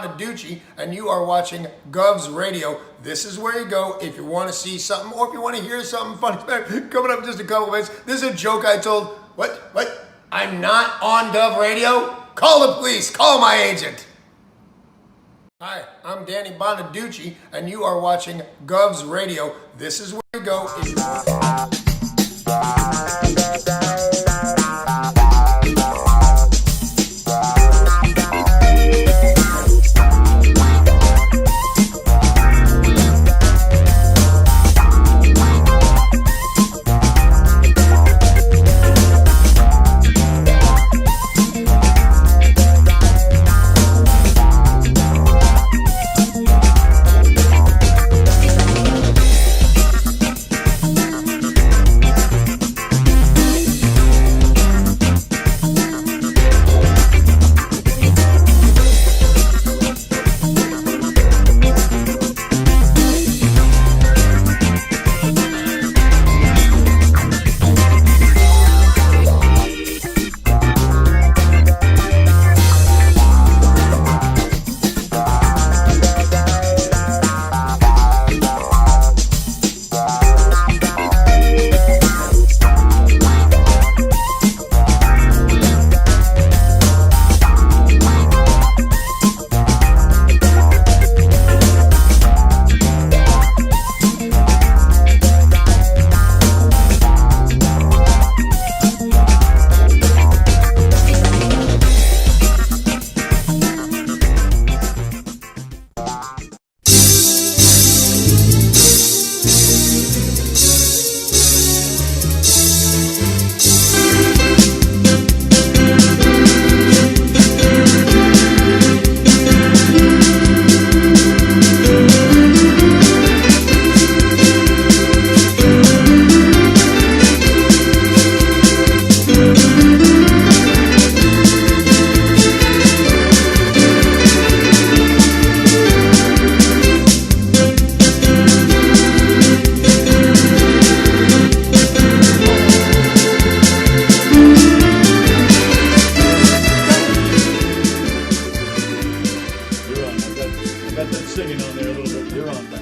Bonaducci, and you are watching Govs Radio. This is where you go if you want to see something or if you want to hear something funny. Coming up in just a couple of minutes. This is a joke I told. What? I'm not on Gov Radio? Call the police. Call my agent. Hi, I'm Danny Bonaducci, and you are watching Govs Radio. This is where you go if you want to...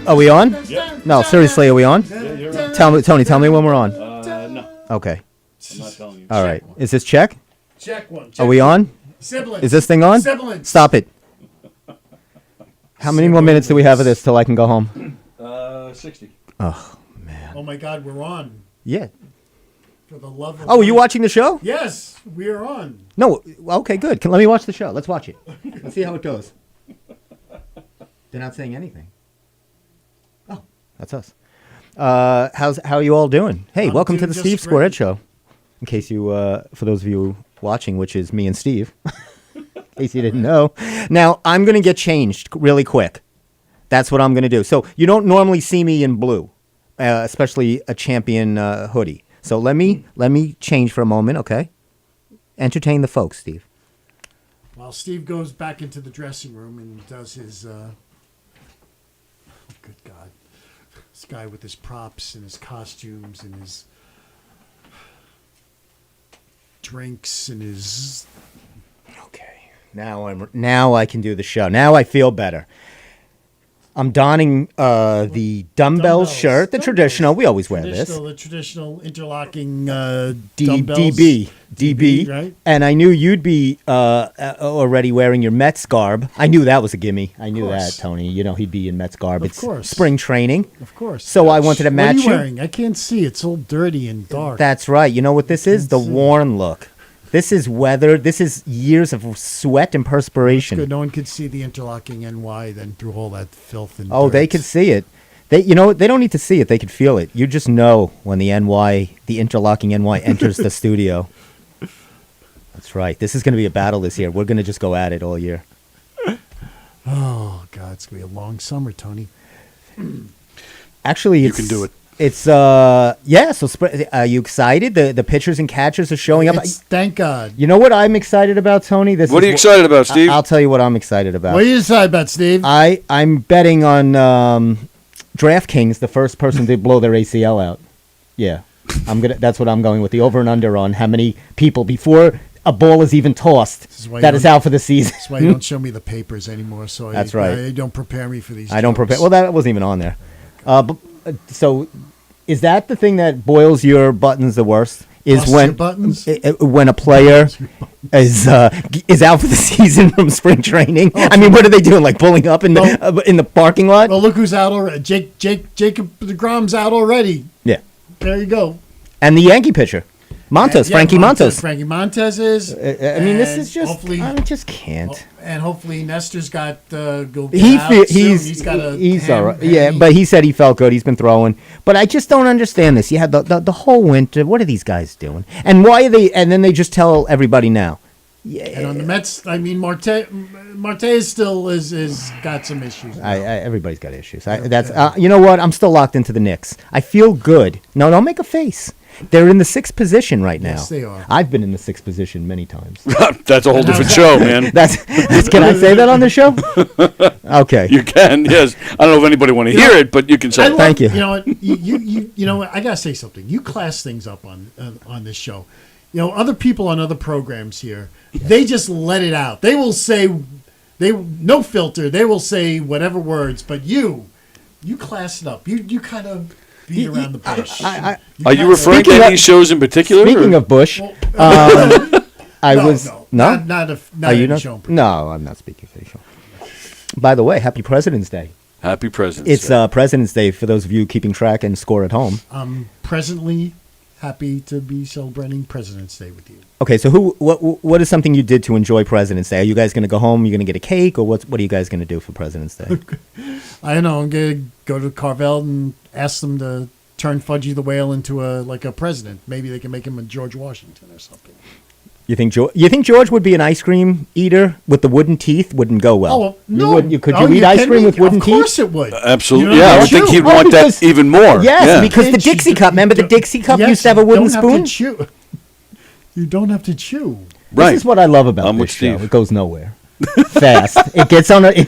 Are we on? Yeah. No, seriously, are we on? Yeah, you're on. Tell me, Tony. Tell me when we're on. No, Okay. I'm not telling you. All right. Is this check? Check one. Are we on? Siblings. Is this thing on? Siblings. Stop it. How many more minutes do we have of this till I can go home? 60. Oh man. Oh my God, we're on. Yeah. For the love of. Oh, are you watching the show? Yes, we are on. No. Okay, good. Let me watch the show. Let's watch it. Let's see how it goes. They're not saying anything. Oh, that's us. How are you all doing? Hey, I'm welcome to doing the just Steve great. Squarehead Show. In case you, for those of you watching, which is me and Steve, in case you didn't know. Now, I'm going to get changed really quick. That's what I'm going to do. So you don't normally see me in blue, especially a champion hoodie. So let me change for a moment, okay? Entertain the folks, Steve. While Steve goes back into the dressing room and does his. Oh, good God. This guy with his props and his costumes and his drinks and his. Okay. Now I can do the show. Now I feel better. I'm donning the dumbbells shirt, the traditional. We always wear this. The traditional interlocking DB, right? And I knew you'd be already wearing your Mets garb. I knew that was a gimme. I knew that, Tony. You know he'd be in Mets garb. Of course. Spring training. Of course. So I wanted to match What are you wearing? I can't see. It's all dirty and dark. That's right. You know what this is? The worn look. This is weather. This is years of sweat and perspiration. Good. No one could see the interlocking NY then through all that filth and Oh, dirt. they could see it. They don't need to see it. They could feel it. You just know when the interlocking NY enters the studio. That's right. This is going to be a battle this year. We're going to just go at it all year. Oh, God. It's going to be a long summer, Tony. Actually, You can do it. It's yeah. So are you excited? The pitchers and catchers are showing up. Thank God. You know what I'm excited about, Tony? What are you excited about, Steve? I'll tell you what I'm excited about. What are you excited about, Steve? I'm betting on DraftKings, the first person to blow their ACL out. Yeah, that's what I'm going with, the over and under on how many people before a ball is even tossed is why that you is don't- out for the season. That's why you don't show me the papers anymore. So That's right. I don't prepare me for these. I don't jokes. prepare. Well, that wasn't even on there. So, is that the thing that boils your buttons the worst? Is Busts when your buttons? when a player is out for the season from spring training. I mean, what are they doing? Like pulling up in the parking lot? Well, look who's out already. Jacob DeGrom's out already. Yeah, There you go. and the Yankee pitcher, Montes, Yeah, Frankie Montes. Frankie Montez is. I mean, this and is just. hopefully- I just can't. And hopefully Nestor's got go. He's got a. all right. Yeah, but he said he felt good. He's been throwing, but I just don't understand this. You had the whole winter. What are these guys doing? And why are they? And then they just tell everybody now. And on the Mets, I mean, Marte is still is got some issues. Everybody's got issues. That's you know what? I'm still locked into the Knicks. I feel good. No, don't make a face. They're in the 6th position right now. Yes, they are. I've been in the 6th position many times. That's a whole different show, man. That's can I say that on the show? Okay. You can, yes. I don't know if anybody want to hear it, but you can say I it. love- Thank you. You know what? You know what? I gotta say something. You class things up on this show. You know, other people on other programs here, they just let it out. They will say, no filter. They will say whatever words. But you class it up. You kind of beat around the bush. Are you referring to Speaking any of- shows in particular? Speaking or- of Bush, I was no, no. not Are any you not? show. No, I'm not speaking for the show. By the way, happy President's Day. Happy President's It's Day. President's Day for those of you keeping track and score at home. I'm presently happy to be celebrating President's Day with you. Okay, so what is something you did to enjoy President's Day? Are you guys going to go home? You're going to get a cake, or what are you guys going to do for President's Day? I don't know. I'm gonna go to Carvel and ask them to turn Fudgy the Whale into a president. Maybe they can make him a George Washington or something. You think George would be an ice cream eater with the wooden teeth? Wouldn't go well. Oh well, no. Could Oh, you eat you ice kidding cream me? with wooden Of teeth? course it would. Absolutely. You don't Yeah, I have would to think chew. he'd Oh, want because- that even more. Yes, Yeah. because the Can't chew- Dixie Cup. Remember the Dixie Cup Yes, used to have a you wooden don't have spoon? to chew. You don't have to chew. Right. This is what I love about I'm this with show. Steve. It goes nowhere. Fast. It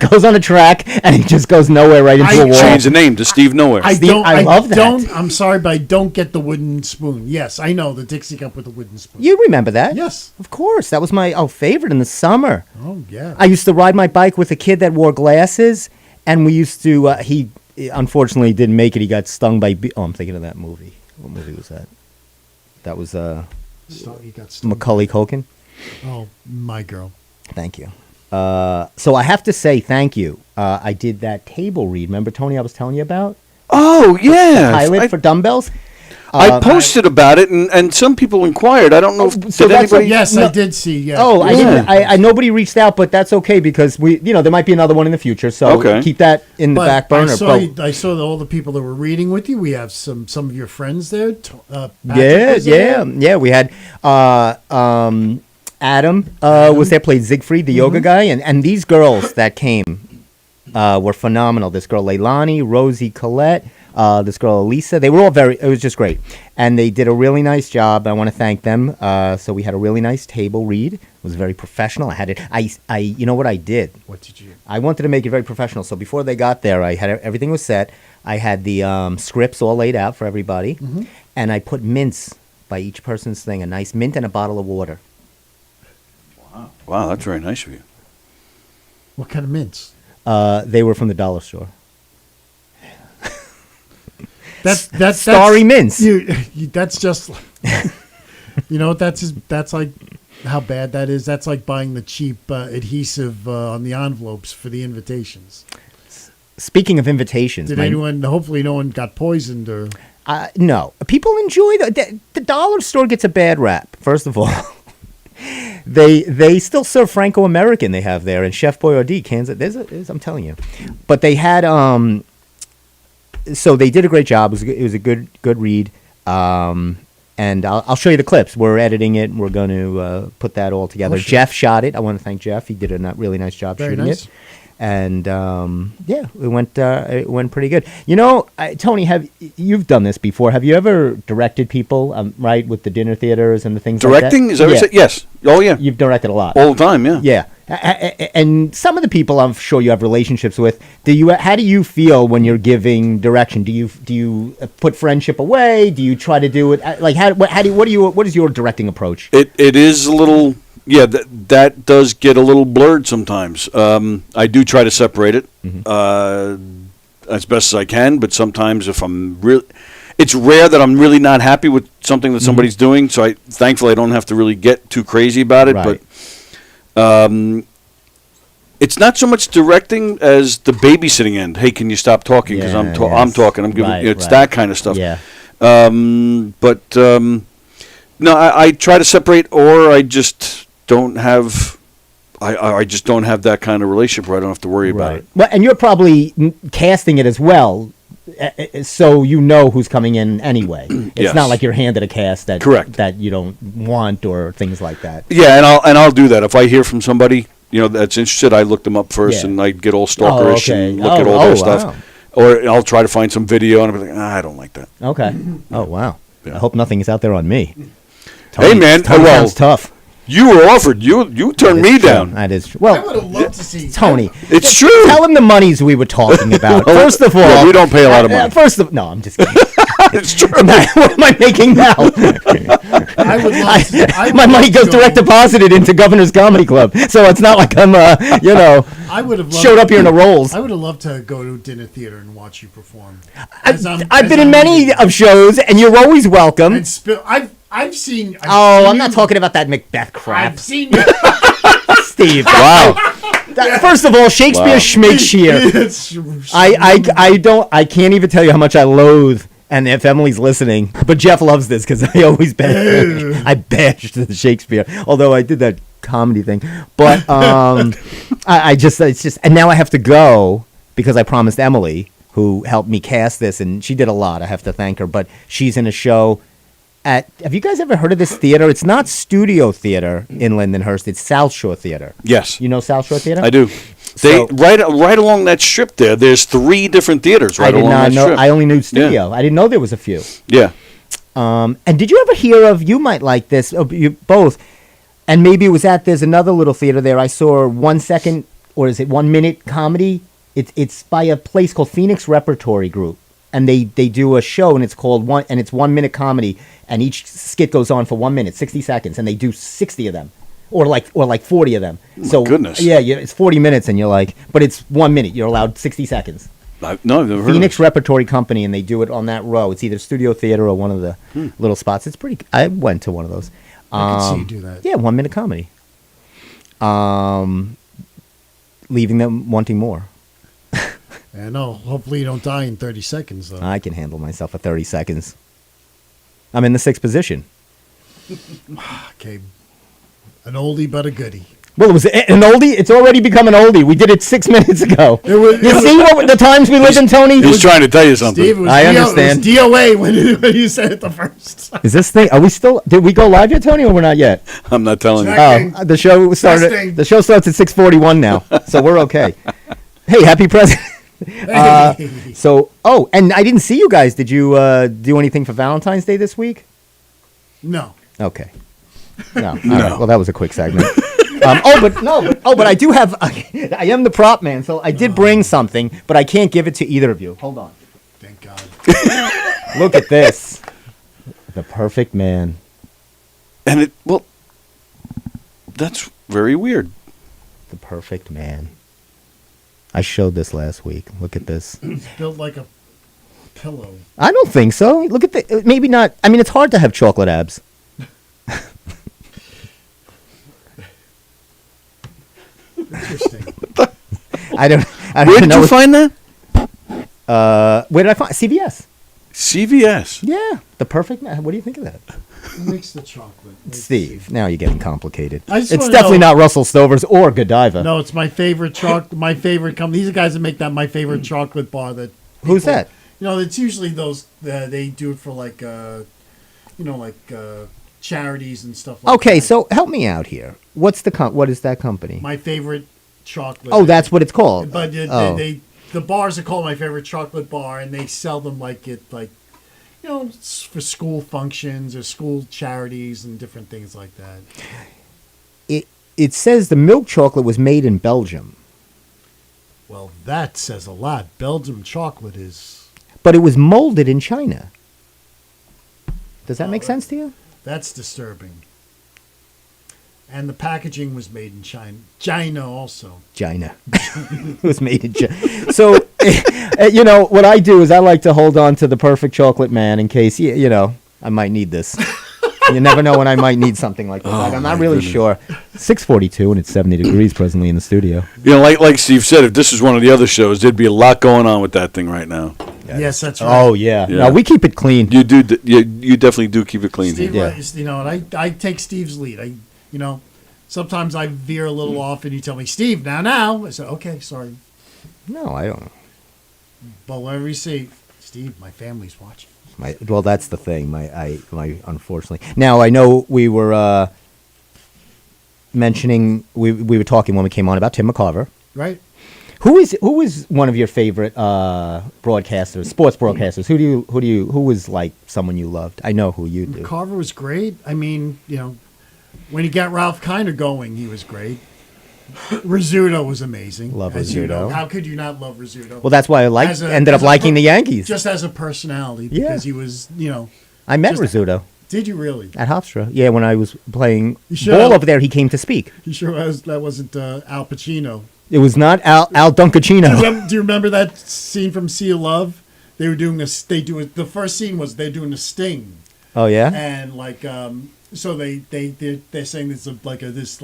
goes on a track and it just goes nowhere right into a wall. Change the name to Steve Nowhere. I don't. I love that. I'm sorry, but I don't get the wooden spoon. Yes, I know the Dixie cup with the wooden spoon. You remember that? Yes. Of course. That was my favorite in the summer. Oh yeah. I used to ride my bike with a kid that wore glasses, and we used to. He unfortunately didn't make it. He got stung by. I'm thinking of that movie. What movie was that? That was You got stung. Macaulay Culkin. Oh, my girl. Thank you. So I have to say thank you. I did that table read. Remember, Tony, I was telling you about? Oh, yeah. Pilot for dumbbells? I posted about it, and some people inquired. I don't know if so did that's anybody. Yes, No. I did see. Yeah. Oh, I Yeah. didn't. I nobody reached out, but that's okay because there might be another one in the future. So Okay. keep that in the But back burner. I saw all the people that were reading with you. We have some of your friends there. Patrick Yeah, was there. yeah. We had Adam was there, played Siegfried, the yoga guy, and these girls that came were phenomenal. This girl Leilani, Rosie Collette, this girl Elisa. They were all it was just great. And they did a really nice job. I want to thank them. So we had a really nice table read. It was very professional. I had it. You know what I did? What did you? I wanted to make it very professional. So before they got there, I had everything was set. I had the scripts all laid out for everybody, and I put mints by each person's thing. A nice mint and a bottle of water. Wow, that's very nice of you. What kind of mints? They were from the dollar store. That's Starry mints. That's just. You know that's like how bad that is. That's like buying the cheap adhesive on the envelopes for the invitations. Speaking of invitations, Did anyone? Hopefully, no one got poisoned or. no, people enjoy the dollar store gets a bad rap. First of all, they still serve Franco American. They have there and Chef Boyardee, Kansas. I'm telling you, but they had So they did a great job. It was a good read. And I'll show you the clips. We're editing it, and we're going to put that all together. Oh, sure. Jeff shot it. I want to thank Jeff. He did a really nice job Very shooting nice. it. And yeah, it went pretty good. You know, Tony, you've done this before? Have you ever directed people, right, with the dinner theaters and the things Directing? like that? Is that what you said? Yes. Oh, yeah. You've directed a lot. All the time, yeah. Yeah, and some of the people I'm sure you have relationships with. How do you feel when you're giving direction? Do you put friendship away? Do you try to do it like what is your directing approach? It is a little yeah, that does get a little blurred sometimes. I do try to separate it as best as I can, but sometimes if I'm really, it's rare that I'm really not happy with something that somebody's doing. So thankfully, I don't have to really get too crazy about it. Right. But it's not so much directing as the babysitting end. Hey, can you stop talking? Because I'm talking. I'm giving. Right, It's right. that kind of stuff. Yeah. No, I try to separate, or I just don't have. I just don't have that kind of relationship where I don't have to worry about it. Well, and you're probably casting it as well, so you know who's coming in anyway. It's Yes. not like you're handed a cast that Correct. that you don't want or things like that. Yeah, and I'll do that if I hear from somebody that's interested. I look them up first, Yeah. and I get all stalkerish okay. and look at all Oh, their wow. stuff, or I'll try to find some video, and I'll be like, I don't like that. Okay. Oh wow. Yeah. I hope nothing is out there on me. Hey, man, Tony well, sounds tough. You were offered. You turned me down. That is true. I Well, would have loved to see Tony, It's true. tell him the monies we were talking about. Well, First of all, yeah, we don't pay a lot of money. no, I'm just kidding. It's true. What am I making now? I would love to, I would My money love goes to go- direct deposited into Governor's Comedy Club, so it's not like I'm, I would have loved showed up here in the rolls. I would have loved to go to dinner theater and watch you perform. I've been in many of shows, and you're always welcome. And I've seen. Oh, I'm not talking about that Macbeth crap, I've seen. Steve. Wow. First of all, Shakespeare Wow. Schmakespeare. I can't even tell you how much I loathe. And if Emily's listening, but Jeff loves this because I always I bashed the Shakespeare. Although I did that comedy thing, but it's just, and now I have to go because I promised Emily, who helped me cast this, and she did a lot. I have to thank her, but she's in a show have you guys ever heard of this theater? It's not Studio Theater in Lindenhurst. It's South Shore Theater. Yes, You know South Shore Theater? I do. So- Right along that strip there. There's 3 different theaters I right did along not that know. strip. I only knew Studio. I didn't know there was a few. Yeah. And did you ever hear of? You might like this. You both, and maybe it was there's another little theater there. I saw 1 second, or is it 1 minute comedy? It's by a place called Phoenix Repertory Group, and they do a show, and it's called it's 1 minute comedy, and each skit goes on for 1 minute, 60 seconds, and they do 60 of them. Or like 40 of them. So goodness. Yeah, it's 40 minutes, and you're like, but it's 1 minute. You're allowed 60 seconds. I've never heard Phoenix of it. Repertory Company, and they do it on that row. It's either Studio Theater or one of the little spots. It's pretty. I went to one of those. I could see you do that. Yeah, 1 minute comedy. Leaving them wanting more. I know. Hopefully, you don't die in 30 seconds, though. I can handle myself for 30 seconds. I'm in the 6th position. Okay. An oldie but a goodie. Well, it was an oldie. It's already become an oldie. We did it 6 minutes ago. You see what the times we lived in, Tony? He's trying to tell you something. Steve, it was I understand. It was DOA when you said it the first time. Is this thing? Are we still? Did we go live yet, Tony, or we're not yet? I'm not telling you. Check. Oh, the show started. Testing. The show starts at 6:41 now, so we're okay. Hey, happy President. So, and I didn't see you guys. Did you do anything for Valentine's Day this week? No. Okay. No. All right. Well, that was a quick segment. But I do have. I am the prop man, so I did bring something, but I can't give it to either of you. Hold on. Thank God. Look at this. The perfect man. And that's very weird. The perfect man. I showed this last week. Look at this. It's built like a pillow. I don't think so. Look at the. Maybe not. I mean, it's hard to have chocolate abs. Interesting. I don't Where did know. you find that? Where did I find CVS? CVS. Yeah, the perfect man. What do you think of that, Who makes the chocolate? Steve? Now you're getting complicated. I just It's wanna definitely know- not Russell Stover's or Godiva. No, it's my favorite my favorite company. These are guys that make that my favorite chocolate bar. That Who's people- that? You know, it's usually those. They do it for charities and stuff like that. Okay, so help me out here. What is that company? My favorite chocolate. Oh, that's what it's called. But Oh. the bars are called my favorite chocolate bar, and they sell them for school functions or school charities and different things like that. It says the milk chocolate was made in Belgium, Well, that says a lot. Belgium chocolate is. but it was molded in China. Does that make sense to you? That's disturbing. And the packaging was made in China. China also. China. It was made in China. So, what I do is I like to hold on to the perfect chocolate man in case, I might need this. You never know when I might need something like this. I'm not really sure. 6:42 and it's 70 degrees presently in the studio. Like Steve said, if this was one of the other shows, there'd be a lot going on with that thing right now. Yes, that's right. Oh, yeah. No, we keep it clean. You do. You definitely do keep it clean. Steve, here. and I take Steve's lead. Sometimes I veer a little off, and you tell me, Steve, now. I said, okay, sorry. No, I don't. But whenever you say, Steve, my family's watching. Well, that's the thing. My unfortunately. Now I know we were mentioning we were talking when we came on about Tim McCarver. Right. Who is one of your favorite broadcasters, sports broadcasters? Who was like someone you loved? I know who you do. Carver was great. I mean, when he got Ralph Kiner going, he was great. Rizzuto was amazing. Love as you know. Rizzuto. How could you not love Rizzuto? Well, that's why I ended up liking the Yankees. Just as a personality, Yeah. because he was, I met Rizzuto Did you really? at Hofstra. Yeah, when I was playing sure? ball over there, he came to speak. You sure that wasn't Al Pacino? It was not Al Dunkachino. Do you remember that scene from Sea of Love? They were doing this. The first scene was they're doing a sting, Oh yeah. and so they're saying this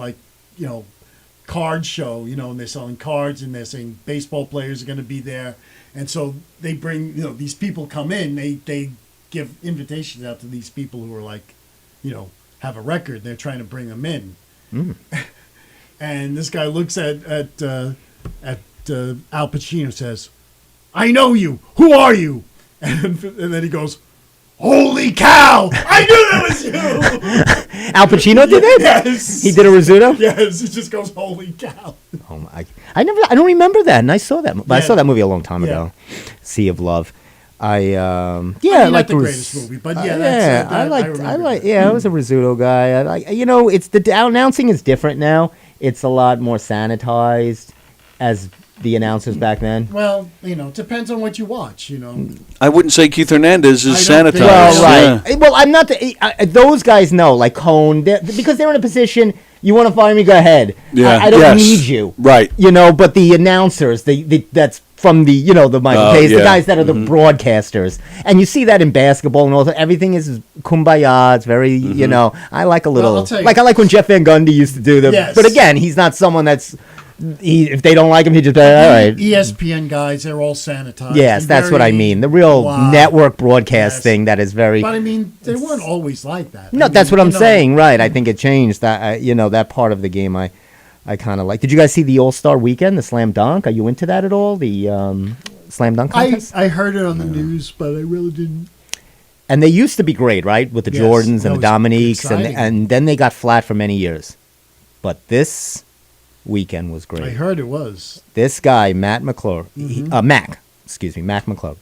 card show, and they're selling cards, and they're saying baseball players are going to be there, and so they bring, these people come in, they give invitations out to these people who are have a record, they're trying to bring them in, and this guy looks at Al Pacino, says, "I know you. Who are you?" And then he goes, "Holy cow! I knew that was you." Al Pacino did it? Yes. He did a Rizzuto? Yes, it just goes, "Holy cow!" Oh my! I don't remember that, and I saw that. I Yeah. saw that movie a long time Yeah. ago. Sea of Love. I not like the greatest movie, but that's I remember like. that. Yeah, I was a Rizzuto guy. I like. It's the announcing is different now. It's a lot more sanitized, as the announcers back then. Well, depends on what you watch. I wouldn't say Keith Hernandez is I don't sanitized. think- Well, right. Yeah. Well, I'm not. Those guys know, like Cone, because they're in a position. You want to fire me? Go ahead. Yeah. I don't Yes. need you. Right. But the announcers, that's from the the Michael K's, the yeah. guys that are the broadcasters, and you see that in basketball and all that. Everything is kumbaya. It's very, I like a little. I'll tell you- I like when Jeff Van Gundy used to do them. Yes. But again, he's not someone that's. If they don't like him, he just all right. ESPN guys, they're all sanitized. Yes, and that's what I very- mean. The real Wow. network broadcast Yes. thing that is very. But I mean, they weren't always like that. No, that's what I'm saying, right? I think it changed. That that part of the game, I kind of like. Did you guys see the All Star Weekend, the slam dunk? Are you into that at all? The slam dunk contest? I heard it on the news, but I really didn't. And they used to be great, right? With the Yes, Jordans that and the was Dominiques, exciting. and then they got flat for many years. But this weekend was great. I heard it was. This guy, Mac McClure. Mm-hmm. Mac McClure.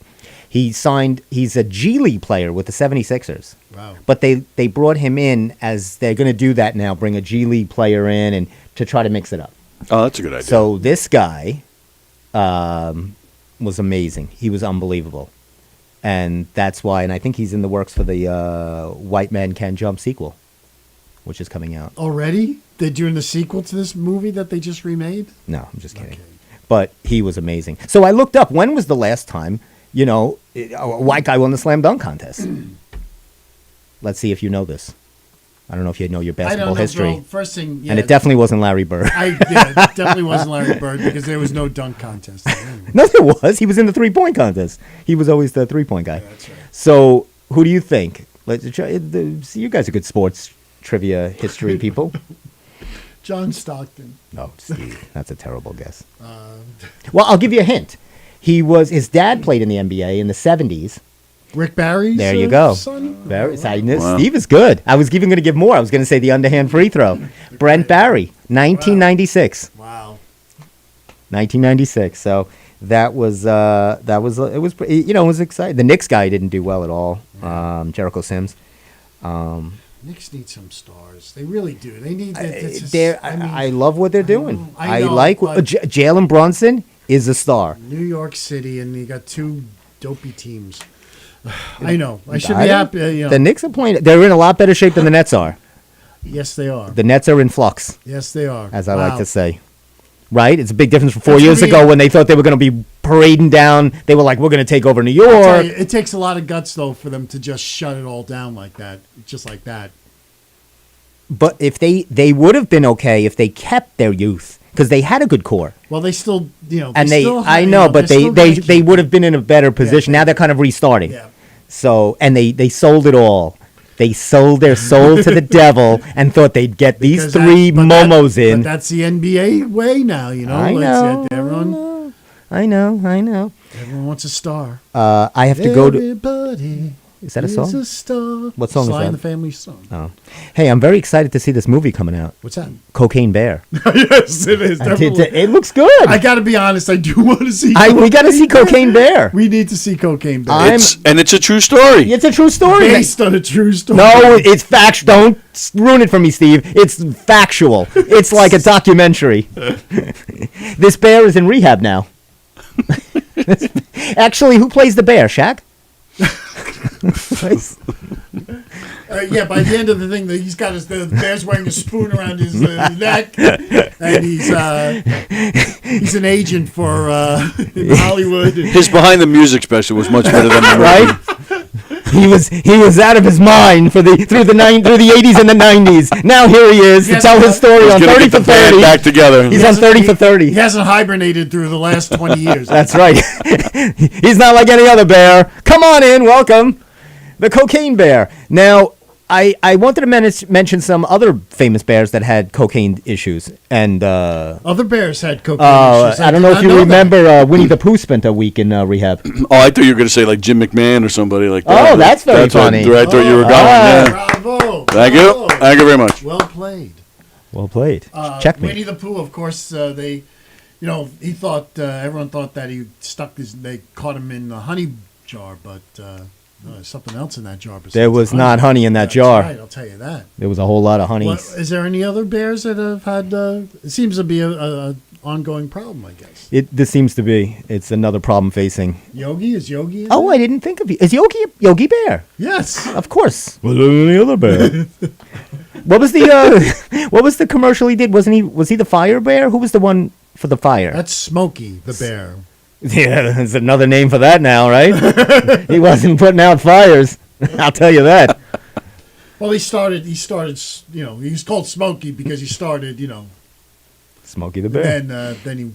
He's a G League player with the 76ers. Wow. But they brought him in as they're going to do that now, bring a G League player in and to try to mix it up. Oh, that's a good idea. So this guy was amazing. He was unbelievable. And that's why, and I think he's in the works for the White Man Can Jump sequel, which is coming out. Already? They're doing the sequel to this movie that they just remade? No, I'm just kidding. Okay. But he was amazing. So I looked up, when was the last time, a white guy won the slam dunk contest? Let's see if you know this. I don't know if you know your I basketball don't know. history. Well, first thing, yeah, And it definitely wasn't Larry Bird. it definitely wasn't Larry Bird because there was no dunk contest. Anyway. No, there was. He was in the 3-point contest. He was always the 3-point guy. Yeah, that's right. So who do you think? Let's try. See, you guys are good sports trivia history people. John Stockton. No, Steve, that's a terrible guess. Well, I'll give you a hint. His dad played in the NBA in the 70s. Rick Barry's There you go. son? Wow. Steve is good. I was even going to give more. I was going to say the underhand free throw. Brent Barry, 1996. Wow. 1996. So it was pretty, it was exciting. The Knicks guy didn't do well at all. Yeah. Jericho Sims. Knicks need some stars. They really do. They need that. I love what they're doing. I know, like but- Jalen Brunson is a star. New York City, and you got two dopey teams. I know. I should I be don't- happy. The Knicks are playing. They're in a lot better shape than the Nets are. Yes, they are. The Nets are in flux, Yes, they are. as I like Wow. to say. Right? It's a big difference from 4 That's years gonna be- ago when they thought they were going to be parading down. They were like, we're going to take over New I'll tell York. you, it takes a lot of guts, though, for them to just shut it all down like that, just like that. But if they would have been okay if they kept their youth, because they had a good core. Well, they still, And still I have- know, but they're they still they, gonna they keep- would have been in a better position. they- Now they're kind of restarting. Yeah. So, and they sold it all. They sold their soul to the devil and thought they'd get these Because three momos in. But that's the NBA way now, I know. Everyone I know. wants a star. I have to go to. Everybody Is that a is song? a star. What song is Sly and that? the Family song. Oh. Hey, I'm very excited to see this movie coming out. What's that? Cocaine Bear. Yes, it is. Definitely. It looks good. I got to be honest. I do want to see. We got to see Cocaine Bear. We need to see Cocaine Bear. It's a true story. It's a true story. Based on a true story. No, it's factual. Don't ruin it for me, Steve. It's factual. It's like a documentary. This bear is in rehab now. Actually, who plays the bear? Shaq? Yeah, by the end of the thing, he's got the bear's wearing a spoon around his neck, and he's an agent for in Hollywood. His behind the music special was much better than the movie. Right? He was out of his mind through the 80s and the 90s. Now here he is to Yes, tell his story He's on gonna 30 get the for band 30. back together. He's on 30 for 30. He hasn't hibernated through the last 20 years. That's right. He's not like any other bear. Come on in, welcome. The Cocaine Bear. Now, I wanted to mention some other famous bears that had cocaine issues. And Other bears had cocaine issues. I don't know if you remember Winnie the Pooh spent a week in rehab. Oh, I thought you were going to say like Jim McMahon or somebody like that. Oh, that's very funny. Where I thought you were going. Yeah. Bravo. Thank you. Bravo. Thank you very much. Well played. Well played. Check me. Winnie the Pooh, of course, he thought, everyone thought that they caught him in the honey jar, but no, there's something else in that jar. besides There was the not honey in that That's jar. Right, I'll tell you that. There was a whole lot of honey. Well, is there any other bears that have had, it seems to be a ongoing problem, I guess. This seems to be. It's another problem facing. Yogi? Is Yogi in Oh, there? I didn't think of you. Is Yogi Bear? Yes. Of course. Was there any other bear? What was the commercial he did? Was he the fire bear? Who was the one for the fire? That's Smokey, the bear. Yeah, there's another name for that now, right? He wasn't putting out fires. I'll tell you that. Well, he started, he was called Smokey because he started, Smokey the Bear. and then he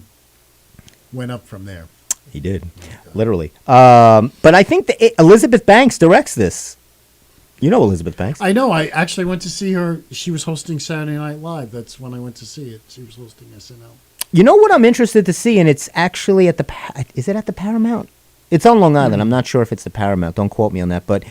went up from there. He did, literally. But I think Elizabeth Banks directs this. You know Elizabeth Banks. I know. I actually went to see her. She was hosting Saturday Night Live. That's when I went to see it. She was hosting SNL. You know what I'm interested to see, and it's actually at is it at the Paramount? It's on Long Island. I'm not sure if it's the Paramount. Don't quote me on that. But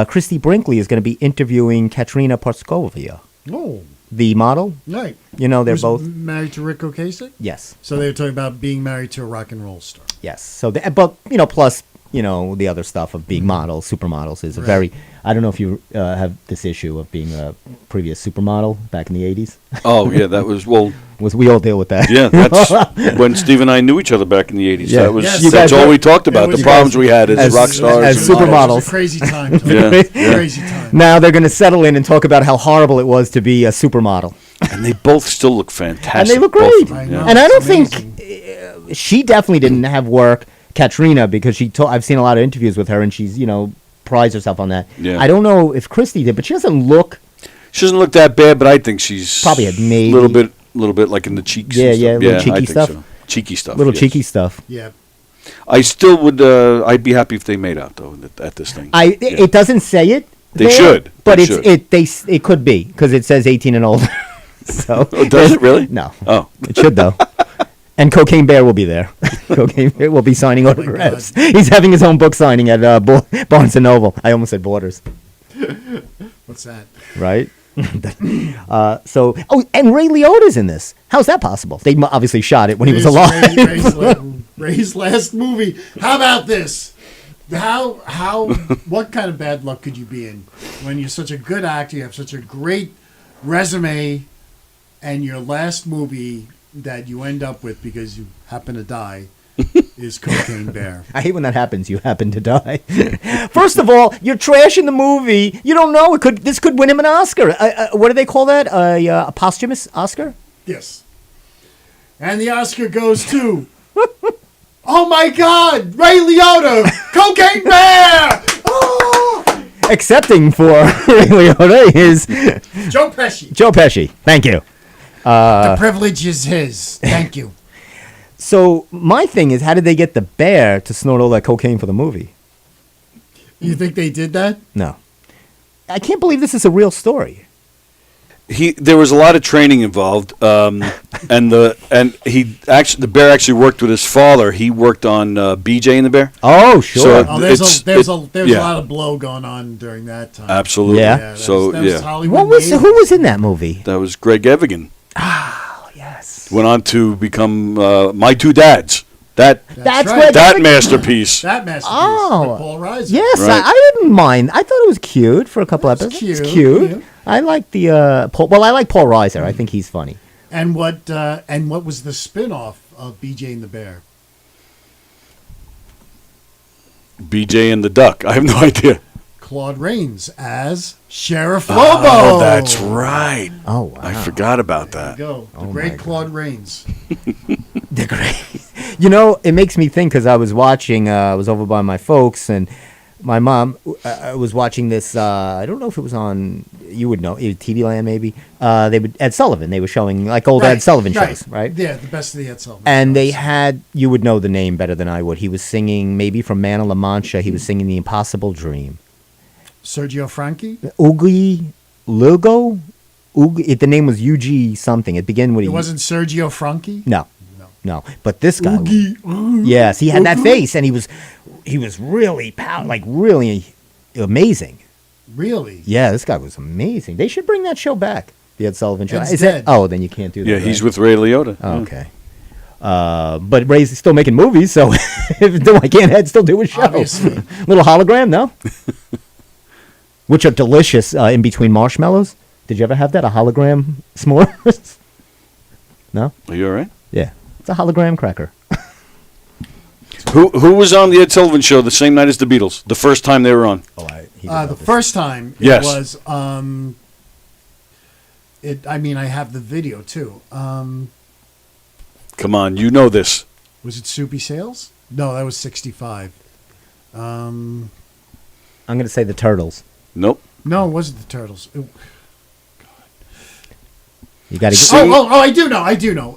Christy Brinkley is going to be interviewing Katrina Parskovia, Oh, the model. right. You know, they're Who's both. married to Rick Ocasek. Yes, So they were talking about being married to a rock and roll star. yes. So, but plus the other stuff of being models, supermodels is a Right. very. I don't know if you have this issue of being a previous supermodel back in the '80s. Oh, yeah, that was, We all deal with that. yeah, that's when Steve and I knew each other back in the 80s. Yeah. That was, Yes. You that's guys all were- we talked about, it was- the problems we had as, as- rock stars. as and- supermodels. It was a crazy time. Tony. Yeah, yeah. Crazy time. Now they're going to settle in and talk about how horrible it was to be a supermodel. And they both still look fantastic. And they look both great. of them, I yeah. know. And I don't It's think she definitely didn't have work, Katrina, because I've seen a lot of interviews with her, and she's prides herself on that. Yeah. I don't know if Christy did, but she doesn't look. She doesn't look that bad, but I think she's Probably had maybe- a little bit like in the cheeks. Yeah, and yeah, stuff. little I cheeky think stuff. so. Cheeky stuff. Little yes. cheeky stuff. Yeah. I still would. I'd be happy if they made out though at this thing. It doesn't say it. They there, should. but They it's should. it could be because it says 18 and older. So Oh, does it really? No. Oh, It should though. And Cocaine Bear will be there. Cocaine Bear will be signing autographs. He's having his own book signing at Barnes and Noble. I almost said Borders. What's that? Right? And Ray Liotta's in this. How's that possible? They obviously shot it when he was alive. Ray's last movie. How about this? What kind of bad luck could you be in when you're such a good actor, you have such a great resume, and your last movie that you end up with because you happen to die is Cocaine Bear. I hate when that happens. You happen to die. First of all, you're trashing the movie. You don't know this could win him an Oscar. What do they call that? A posthumous Oscar? Yes. And the Oscar goes to, oh my God, Ray Liotta, Cocaine Bear! Oh! Accepting for Ray Liotta is Joe Pesci. Joe Pesci. Thank you. The privilege is his. Thank you. So my thing is, how did they get the bear to snort all that cocaine for the movie? You think they did that? No. I can't believe this is a real story. There was a lot of training involved, and the bear actually worked with his father. He worked on BJ and the Bear. Oh, sure. So Oh, there's a yeah. lot of blow going on during that time. Absolutely. Yeah. that So was Hollywood Who was in that movie? that was Greg Evigan. Oh, yes. Went on to become My Two Dads. That's right. where that masterpiece. That masterpiece Oh. with Paul Reiser. Yes, Right. I didn't mind. I thought it was cute for a couple It's episodes. It's cute, cute. yeah. I like the Paul. Well, I like Paul Reiser. I think he's funny. And what was the spin-off of BJ and the Bear? BJ and the Duck. I have no idea. Claude Rains as Sheriff Lobo. Oh, that's right. Oh, wow. I forgot about There you that. go. The Oh, my great God. Claude Rains. The great. You know, it makes me think because I was watching. I was over by my folks, and my mom was watching this. I don't know if it was on. You would know, TV Land maybe. They would Ed Sullivan. They were showing like old Ed Sullivan shows, right? Yeah, the best of the Ed Sullivan And they shows. had. You would know the name better than I would. He was singing maybe from Man of La Mancha. He was singing The Impossible Dream. Sergio Franchi. Ugi Lugo. The name was UG something. It began with It a wasn't Sergio Franchi. No. But this guy. Oogie. Yes, he had that face, and he was really really amazing. Really? Yeah, this guy was amazing. They should bring that show back. The Ed Sullivan Show. Ed's Is dead. it? Oh, then you can't do that. Yeah, he's right? with Ray Liotta. Oh, okay. But Ray's still making movies, so why can't Ed still do a show? Obviously. Little hologram, no? Which are delicious in between marshmallows. Did you ever have that? A hologram s'mores? No? Are you all right? Yeah. It's a hologram cracker. Who was on the Ed Sullivan Show the same night as the Beatles? The first time they were on. Oh, The first time Yes. it was. I mean, I have the video too. Come on, you know this. Was it Soupy Sales? No, that was 65. I'm going to say the Turtles. Nope. No, it wasn't the Turtles. You got to See? get. I do know.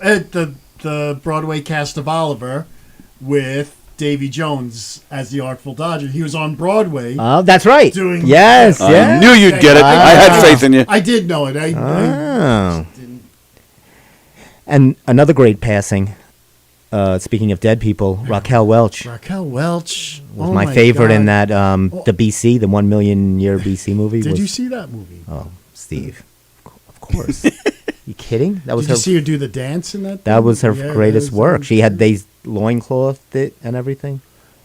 The Broadway cast of Oliver with Davy Jones as the Artful Dodger. He was on Broadway. Oh, that's right. Doing- Yes, I yeah. knew you'd get it. I had faith in you. I did know it. I Oh. didn't. And another great passing. Speaking of dead people, Raquel Welch Raquel Welch was oh my favorite God. in that the BC, the 1 million year BC movie. Did was, you see that movie? Oh, Steve, of course. You kidding? That was Did you her. see her do the dance in that? That thing? was her Yeah, greatest that was- work. She had they loinclothed it and everything.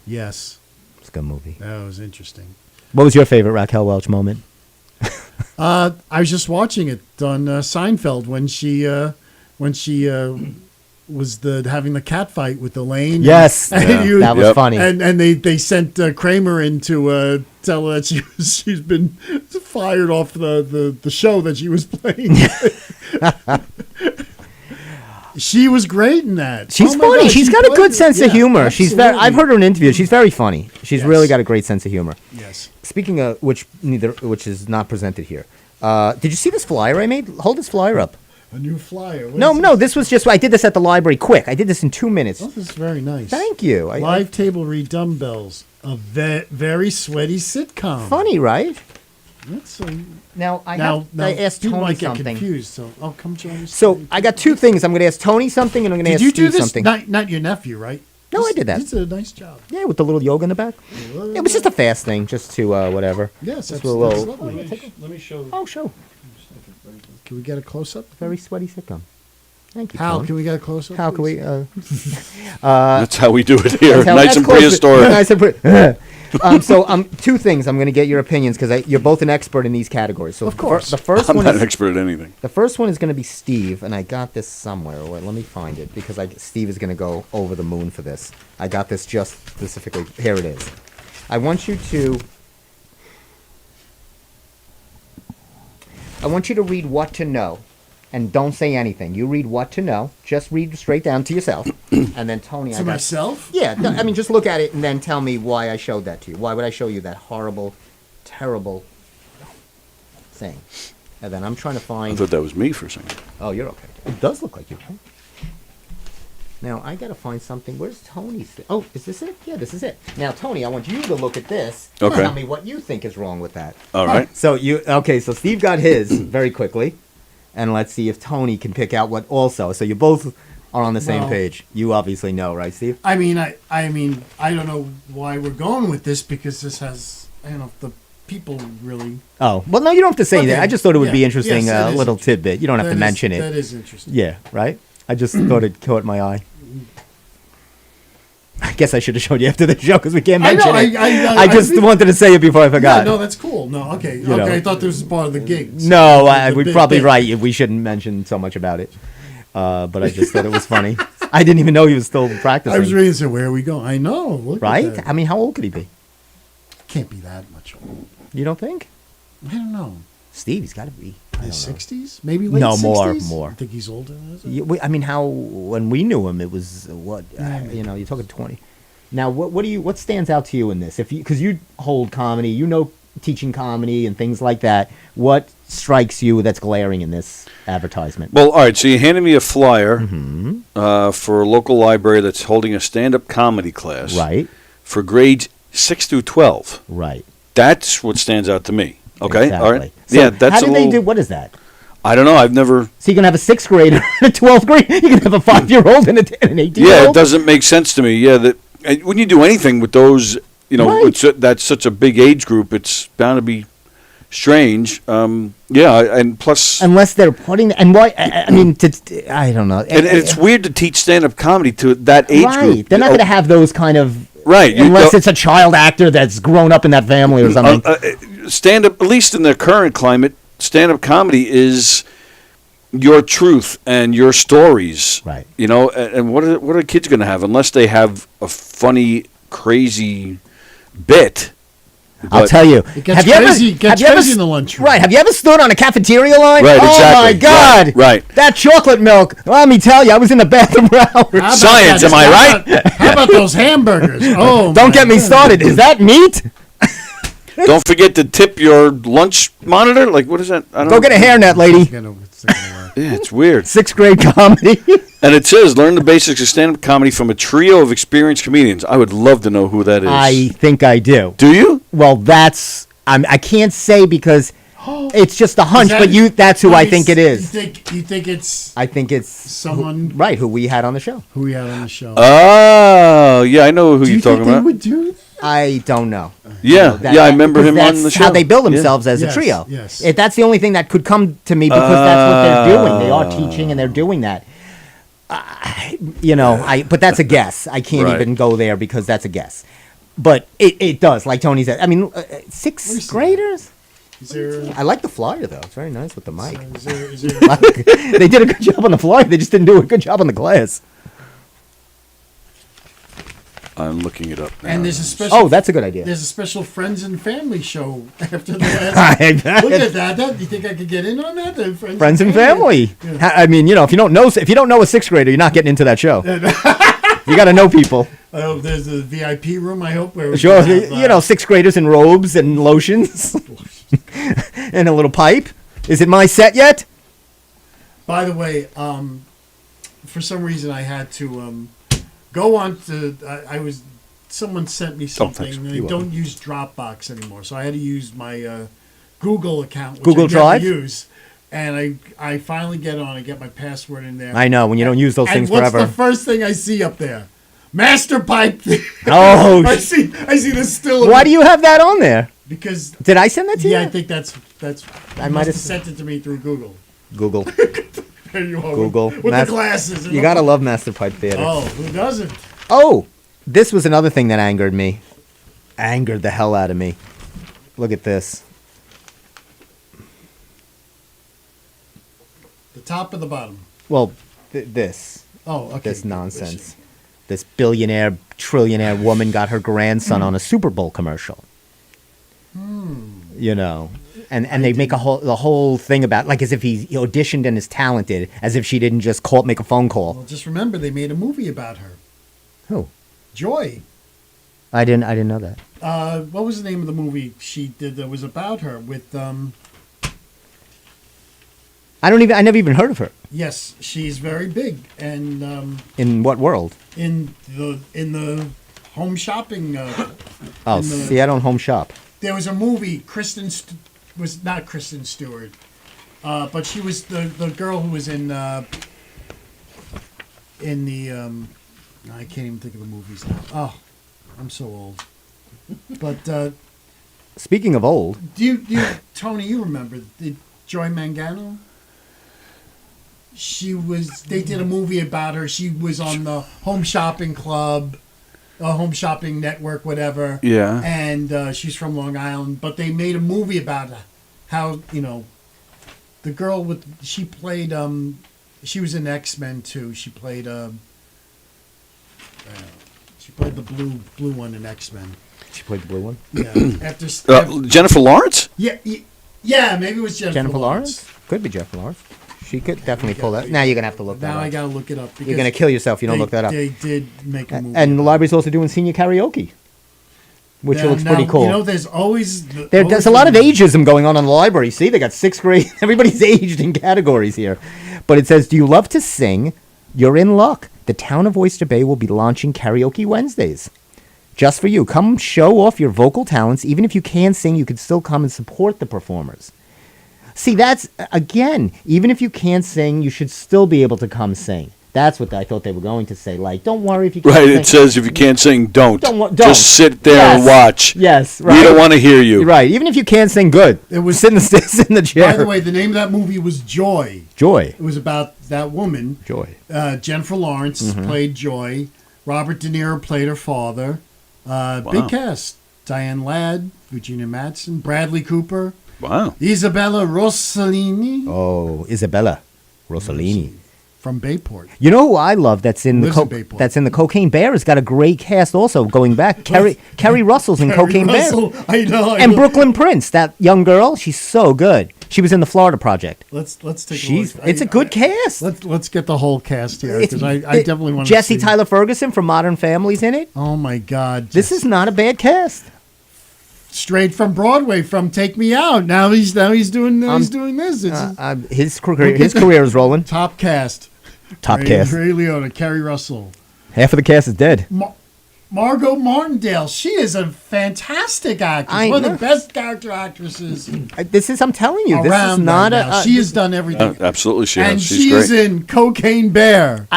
Yes, It's a good movie. that was interesting. What was your favorite Raquel Welch moment? I was just watching it on Seinfeld when she was having the cat fight with Elaine. Yes, and that was Yep. funny. And they sent Kramer in to tell her that she's been fired off the show that she was playing. She was great in that. She's Oh my funny. God, She's she got a played good it. sense of Yeah, humor. She's very. absolutely. I've heard her in interviews. She's very funny. She's Yes. really got a great sense of humor. Yes. Speaking of which is not presented here. Did you see this flyer I made? Hold this flyer up. A new flyer. What No, is no, this was just. I did this at the library quick. I did this in 2 minutes. Oh, this is very nice. Thank you. Live table read dumbbells. A very sweaty sitcom. Funny, right? That's Now I asked people Tony might get something. confused. So, come join us. So I got two things. I'm going to ask Tony something, and I'm going to Did ask you do Steve this? something. Not your nephew, right? No, I did that. It's a nice job. Yeah, with the little yoga in the back. It was just a fast thing, just to whatever. Yes, Just that's, a that's little. lovely. Let me show. Oh, show. Can we get a close up? Very sweaty sitcom. Thank you. How Tony. can we get a close up? How can we? That's how we do it here. That's how- Nice that's and close. prehistoric. Nice and Two things. I'm going to get your opinions because you're both an expert in these categories. So Of course. the first I'm one not is an expert at anything. the first one is going to be Steve, and I got this somewhere. Wait, let me find it because Steve is going to go over the moon for this. I got this just specifically. Here it is. I want you to read what to know, and don't say anything. You read what to know. Just read straight down to yourself, and then Tony. To myself? Yeah, no, I mean, just look at it and then tell me why I showed that to you. Why would I show you that horrible, terrible thing? And then I'm trying to I find. thought that was me for a second. Oh, you're okay. It does look like you. Now I gotta find something. Where's Tony's? Oh, is this it? Yeah, this is it. Now, Tony, I want you to look at this. Okay. Tell me what you think is wrong with that. All right. So So Steve got his very quickly, and let's see if Tony can pick out what also. So you both are on the same Well- page. You obviously know, right, Steve? I mean, I don't know why we're going with this because this has, the people really. Oh, well, no, you don't have to say Okay. that. I just thought it would be Yeah. interesting, Yes, it is little interesting. tidbit. You don't have to mention it. That is interesting. Yeah, right? I just thought it caught my eye. I guess I should have showed you after the show because we can't mention it. I just wanted to say it before I Yeah, forgot. no, that's cool. No, okay, You know. I thought this was part of the gig. No, The we're bit- probably bit. right. We shouldn't mention so much about it. But I just thought it was funny. I didn't even know he was still practicing. I was ready to say, where are we going? I know. Look Right? At that. I mean, how old could he be? Can't be that much old. You don't think? I don't know. Steve, he's got to be. I don't His know. 60s? Maybe late No, 60s? more. I think he's older than that? I mean, how when we knew him, it was what? You're talking 20. Now, what stands out to you in this? Because you hold comedy, teaching comedy and things like that. What strikes you that's glaring in this advertisement? Well, all right. So you handed me a flyer Mm-hmm. for a local library that's holding a stand-up comedy class. Right, For grades 6 through 12. right. That's what stands out to me. Okay. Exactly. All right. So yeah. That's how did a they little, do? What is that? I don't know. I've never. So you can have a 6th grader and a 12th grader. You can have a 5-year-old and an 18-year-old. Yeah, it doesn't make sense to me. Yeah, that and when you do anything with those, Right. that's such a big age group. It's bound to be strange. Yeah, and plus, Unless they're putting and why? I mean, I don't know. and it's weird to teach stand-up comedy to that age right. group. They're not going to have those kind of Right. unless it's a child actor that's grown up in that family or something. Stand-up, at least in the current climate, stand-up comedy is your truth and your stories. Right. And what are kids going to have unless they have a funny, crazy bit? I'll But- tell you. It gets have you crazy- ever, gets have you ever crazy in s- the lunchroom. Right. Have you ever stood on a cafeteria line? Right, Oh exactly. my God. Right. That chocolate milk. Let me tell you, I was in the bathroom for hours. How about Science, that? am I How right? about- How about those hamburgers? Oh, Don't my get me goodness. started. Is that meat? Don't forget to tip your lunch monitor. Like, what is that? I don't Go know. get a hairnet, lady. It's gonna work. Yeah, it's weird. 6th grade comedy. And it says, learn the basics of stand-up comedy from a trio of experienced comedians. I would love to know who that is. I think I do. Do you? Well, I can't say because it's just a hunch, Is but that- that's who I you think it is. You think it's I think it's someone right who we had on the show. who we had on the show? Oh, yeah, I know who Do you're you talking think they about. would do that? I don't know. Yeah, That- yeah, I remember because him on that's the show. how they build Yeah. themselves as a Yes, trio. yes. That's the only thing that could come to me because that's what they're doing. They are teaching and they're doing that. But that's a guess. I can't Right. even go there because that's a guess. But it does, like Tony said. I mean, 6th graders? Is there? I like the flyer though. It's very nice with the mic. Is there They did a good job on the flyer. They just didn't do a good job on the glass. I'm looking it up now. and there's a special. Oh, that's a good idea. There's a special friends and family show after that. I bet. Look at that. Do you think I could get in on that? The Friends and family. I mean, if you don't know a 6th grader, you're not getting into that show. You got to know people. I hope there's a VIP room. I hope where we Sure, can have, 6th graders in robes and lotions and a little pipe. Is it my set yet? By the way, for some reason I had to go on to. Someone sent me something. thanks. and You're they don't use Dropbox anymore, so I had to use my Google account, which Google I Drive? never use. And I finally get on. I get my password in there. I know, when you don't use those and things what's forever. the first thing I see up there? Master pipe. Oh, I see this still. why do you have that on there? Because Did I send that to you? yeah, I think that's. I I might might have have sent it to me through Google. Google. There you are. Google. with the glasses. You gotta love Master Pipe Theater. Oh, who doesn't? Oh, this was another thing that angered me. angered the hell out of me. Look at this. The top or the bottom? Well, this. Oh, okay. This nonsense. This billionaire, trillionaire woman got her grandson on a Super Bowl commercial. You know, and they make the whole thing about like as if he auditioned and is talented, as if she didn't just make a phone call. Well, just remember they made a movie about her. Who? Joy. I didn't know that. What was the name of the movie she did that was about her with I never even heard of her. Yes, she's very big and In what world? in the home shopping Oh, in the- see, I don't home shop. there was a movie was not Kristen Stewart. But she was the girl who was in the I can't even think of the movies now. Oh, I'm so old. But Speaking of old, Tony, you remember Joy Mangano? They did a movie about her. She was on the Home Shopping Club, Home Shopping Network, whatever. Yeah. And she's from Long Island, but they made a movie about how, the girl she played, she was in X-Men too. She played the blue one in X-Men. she played the blue one. Yeah. Jennifer Lawrence? Yeah, maybe it was Jennifer Lawrence? Could be Jennifer Lawrence. She could definitely pull that. Now you're gonna have to look that Now up. I gotta look it up. You're gonna kill yourself if you don't look that up. They did make a movie. And the library's also doing senior karaoke, which looks pretty cool. There's always There's a lot of ageism going on in the library. See, they got 6th grade. Everybody's aged in categories here. But it says, do you love to sing? You're in luck. The town of Oyster Bay will be launching Karaoke Wednesdays. Just for you. Come show off your vocal talents. Even if you can't sing, you can still come and support the performers. See, that's, again, even if you can't sing, you should still be able to come sing. That's what I thought they were going to say. Like, don't worry if you can't Right, sing. it says if you can't sing, don't. Don't. Just sit there and watch. Yes, right. We don't want to hear you. Right, even if you can't sing good. It was- sit in the chair. By the way, the name of that movie was Joy. Joy. It was about that woman. Joy. Jennifer Lawrence played Joy. Robert De Niro played her father. Big cast. Diane Ladd, Virginia Madsen, Bradley Cooper, Wow. Isabella Rossellini Oh, Isabella Rossellini. from Bayport. You know who I love that's in Lives in Bayport. that's in the Cocaine Bear has got a great cast also going back. Carrie Russell's in Carrie Cocaine Russell, Bear. I know. And Brooklyn Prince, that young girl, she's so good. She was in the Florida Project. Let's take a look. It's a good cast. Let's get the whole cast here It's- because I definitely want to Jesse see. Tyler Ferguson from Modern Family's in it. Oh my God! This is not a bad cast. straight from Broadway from Take Me Out. Now he's doing this. It's His career is rolling. top cast. Top Ray, cast. Ray Liotta, Carrie Russell, Half of the cast is dead. Margot Martindale. She is a fantastic actress. I One of know. the best character actresses I'm telling you, this is around not right now. She has done everything. Absolutely, she and has. She's she great. is in Cocaine Bear.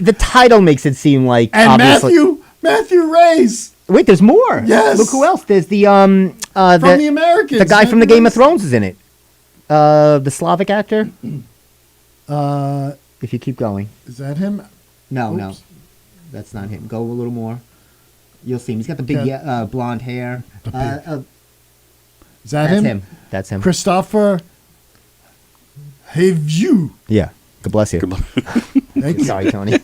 The title makes it seem like And obviously. Matthew Reyes Wait, there's more. Yes. Look who else. There's the from The Americans. the guy from the Matthew Game of Reyes. Thrones is in it. The Slavic actor. If you keep going. Is that him? No, Oops. that's not him. Go a little more. You'll see him. He's got the big Yeah. blonde hair. Is that That's him? him. That's him. Christopher Hayview. Yeah. God bless you. Thank you. Sorry, Tony.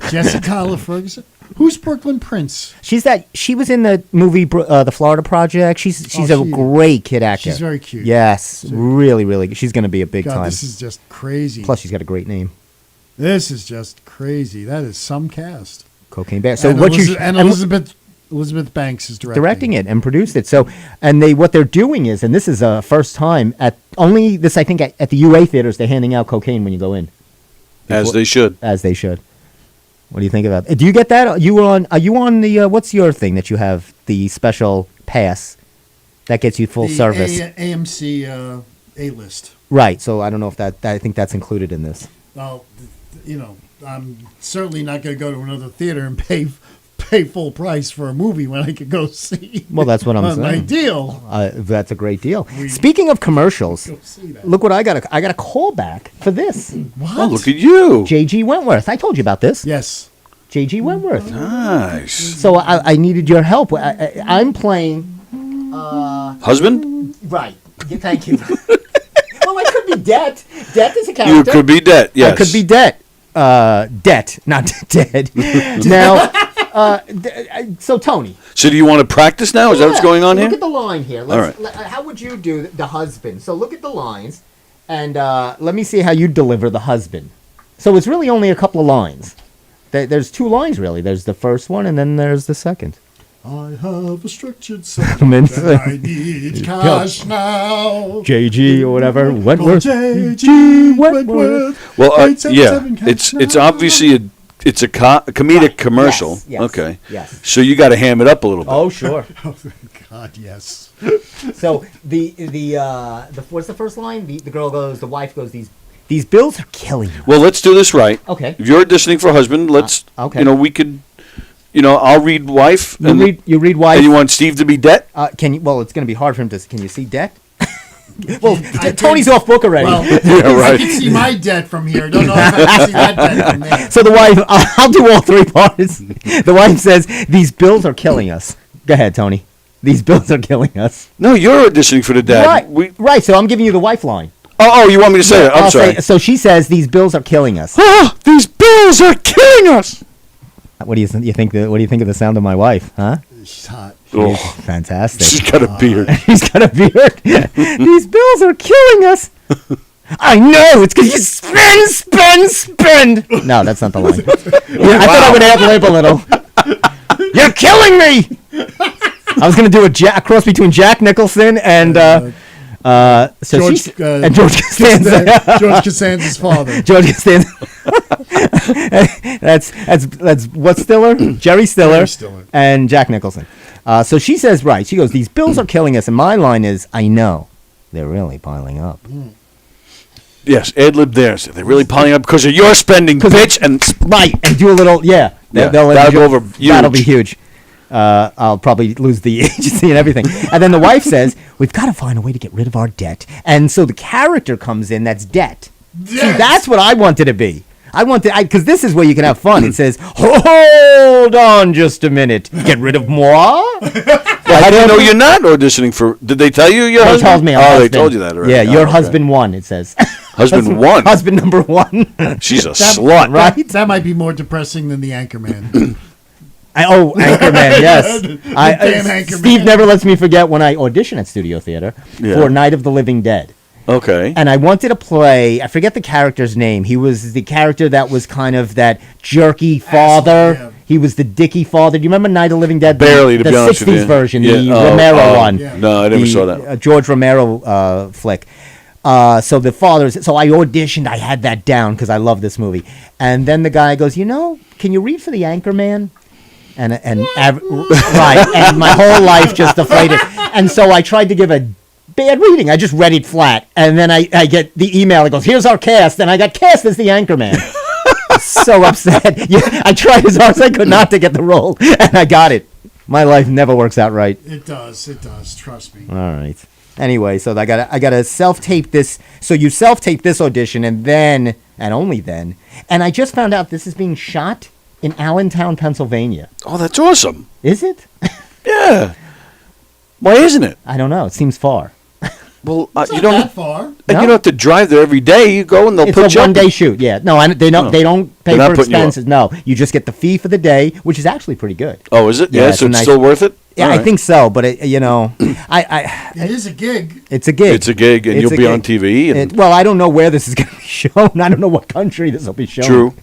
Jesse Tyler Ferguson. Who's Brooklyn Prince? She was in the movie The Florida Project. She's a she- great kid actor. She's very cute. Yes, really, really good. She's going to be a big God, time. this is just crazy. Plus, she's got a great name. This is just crazy. That is some cast. Cocaine Bear. So and what Elizabeth Banks is directing it and produced it. So, and what they're doing is, and this is a first time at only this, I think at the UA theaters, they're handing out cocaine when you go in. As they should. As they should. What do you think about it? Do you get that? Are you on the, what's your thing that you have, the special pass that gets you full service? AMC A-list. Right. So I don't know if I think that's included in this. Well, I'm certainly not going to go to another theater and pay full price for a movie when I could go see. Well, that's what I'm my saying. deal. That's a great deal. Speaking of commercials, Go see that. look what I got. I got a call back for this. What? Oh, look at you. J.G. Wentworth. I told you about this. Yes. J.G. Wentworth. Nice. So I needed your help. I'm playing. Husband? Right. Thank you. Well, I could be Det. Det is a character. You could be Det, yes. I could be Det. Det, not dead. Now, so Tony. So do you want to practice now? Is that what's going on look here? Look at the line here. All right. How would you do the husband? So look at the lines, and let me see how you deliver the husband. So it's really only a couple of lines. There's 2 lines, really. There's the first one, and then there's the second. I have a structured settlement and I need cash now. JG or whatever, Wentworth. JG Wentworth. Well, yeah, 877 cash it's now. obviously a comedic commercial. Yes, okay. yes. So you got to ham it up a little bit. Oh, sure. Oh, thank God, yes. So the what's the first line? The girl goes, the wife goes, these bills are killing you. Well, let's do this right. Okay. If you're auditioning for husband, let's. Okay. We could. I'll read wife. You read wife. And you want Steve to be Det? Can you? Well, it's going to be hard for him to. Can you see Det? Well, I Tony's can- off book already. Well, Yeah, right. I can see my debt from here. Don't know if I can see that debt from there. So the wife, I'll do all 3 parts. The wife says, "These bills are killing us." Go ahead, Tony. These bills are killing us. No, you're auditioning for the dad. Right. Right. So I'm giving you the wife line. Oh, you want me to say it? I'm I'll sorry. say- so she says, "These bills are killing us." Oh, these bills are killing us. What do you think? What do you think of the sound of my wife? Huh? She's hot. Oh, Fantastic. she's got a beard. He's got a beard. These bills are killing us. I know. It's because you spend. No, that's not the line. Yeah, I thought I would ad-lib a little. You're killing me. I was going to do a cross between Jack Nicholson and George and George Costanza. George Costanza's father. George Costanza. that's what's Stiller? Jerry Stiller. And Jack Nicholson. So she says, right. She goes, "These bills are killing us," and my line is, "I know, they're really piling up." Yes, ad lib there. So they're really piling up because of your spending, bitch. And Right, and do a little, Yeah, that'll go over That'll be huge. huge. I'll probably lose the agency and everything. And then the wife says, "We've got to find a way to get rid of our debt." And so the character comes in that's debt. See, that's what I wanted to be. Because this is where you can have fun. It says, "Hold on just a minute. Get rid of moi?" Well, how do you know you're not auditioning for? Did they tell you your They husband? told me. Oh, husband. they told you that already. Yeah, Oh, your okay. husband won, it says. Husband one. Husband number 1. She's a slut. Right? That might be more depressing than the Anchorman. Anchorman, yes. Damn Anchorman. Steve never lets me forget when I auditioned at Studio Theater for Night of the Living Dead. Okay. And I wanted to play, I forget the character's name. He was the character that was kind of that jerky father. yeah. He was the dicky father. Do you remember Night of the Living Dead? Barely, to the be honest 60s with you. version, Yeah. the Romero one. Yeah. No, I never The, saw that. George Romero flick. So the father's. So I auditioned. I had that down because I love this movie. And then the guy goes, "Can you read for the Anchorman?" Right. And my whole life just deflated. And so I tried to give a bad reading. I just read it flat. And then I get the email. It goes, "Here's our cast." And I got cast as the Anchorman. So upset. Yeah, I tried as hard as I could not to get the role. And I got it. My life never works out right. It does. Trust me. All right. Anyway, so I gotta self-tape this. So you self-tape this audition, and only then. And I just found out this is being shot in Allentown, Pennsylvania. Oh, that's awesome. Is it? Yeah. Why isn't it? I don't know. It seems far. Well, It's you not don't. that far. And No? you don't have to drive there every day. You go and they'll It's put a you up. one-day shoot. Yeah. No, they don't. Oh. They don't pay They're not for putting you up. expenses. No, you just get the fee for the day, which is actually pretty good. Oh, is it? Yeah, Yeah, it's so a it's nice- still worth it? Yeah, All I right. think so. But I It is a gig. it's a gig. It's a gig, and It's you'll a be gig. on TV. And Well, I don't know where this is going to be shown. I don't know what country this will be shown. true.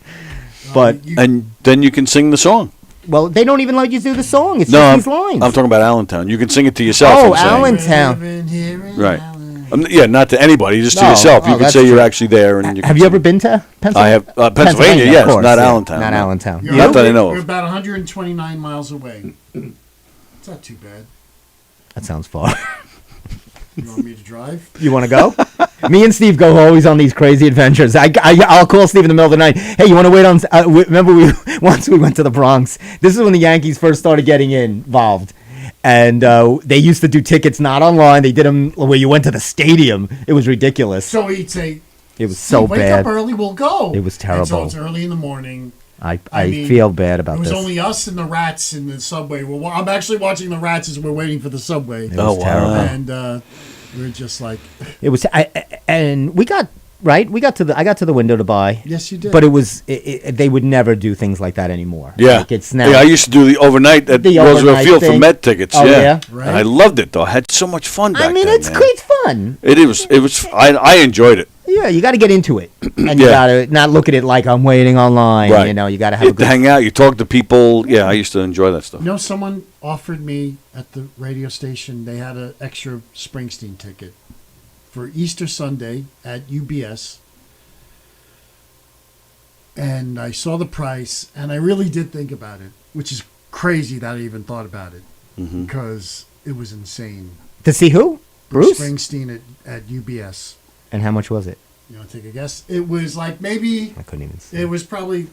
But And then you can sing the song. well, they don't even let you do the song. It's No, just I'm, these lines. I'm talking about Allentown. You can sing it to yourself. Oh, I'm saying. Allentown. Living here in Right. Allen. Yeah, not to anybody, just to No. yourself. Oh, You can that's say you're true. actually there. And you can Have you sing. ever been to Pennsylvania? I have. Pennsylvania, yes, of course, not yeah. Allentown. Not no. Allentown. You're Not that I over- know We're of. about 129 miles away. It's not too bad. That sounds far. You want me to drive? You want to go? Me and Steve go always on these crazy adventures. I'll call Steve in the middle of the night. Hey, you want to wait on? Remember once we went to the Bronx. This is when the Yankees first started getting involved, and they used to do tickets not online. They did them where you went to the stadium. It was ridiculous. So he'd say, It was so "Wake bad. up early, we'll go." It was And so terrible. it's early in the morning. I mean, feel bad about It was this. only us and the rats in the subway. I'm actually watching the rats as we're waiting for the subway. It was terrible. And we're just like, It was, and we got right. We got to the. I got to the window to buy. yes, you did. But it was. They would never do things like that anymore. Yeah. Like it's now. Yeah, I used to do the overnight at The Roosevelt overnight Field for thing. Met tickets. Oh, yeah? Right. And I loved it though. I had so much fun back I mean, then, it's man. great fun. It was. I enjoyed it. Yeah, you got to get into it, and you Yeah. got to not look at it like I'm waiting online. Right. You know, you got to have You a had to good. hang out. You talk to people. Yeah, I used to enjoy that stuff. You know, someone offered me at the radio station, they had an extra Springsteen ticket for Easter Sunday at UBS. And I saw the price, and I really did think about it, which is crazy that I even thought about it, Mm-hmm. because it was insane. To see who? Bruce. Springsteen at UBS. And how much was it? You want to take a guess? It was like maybe, I couldn't even see. it was probably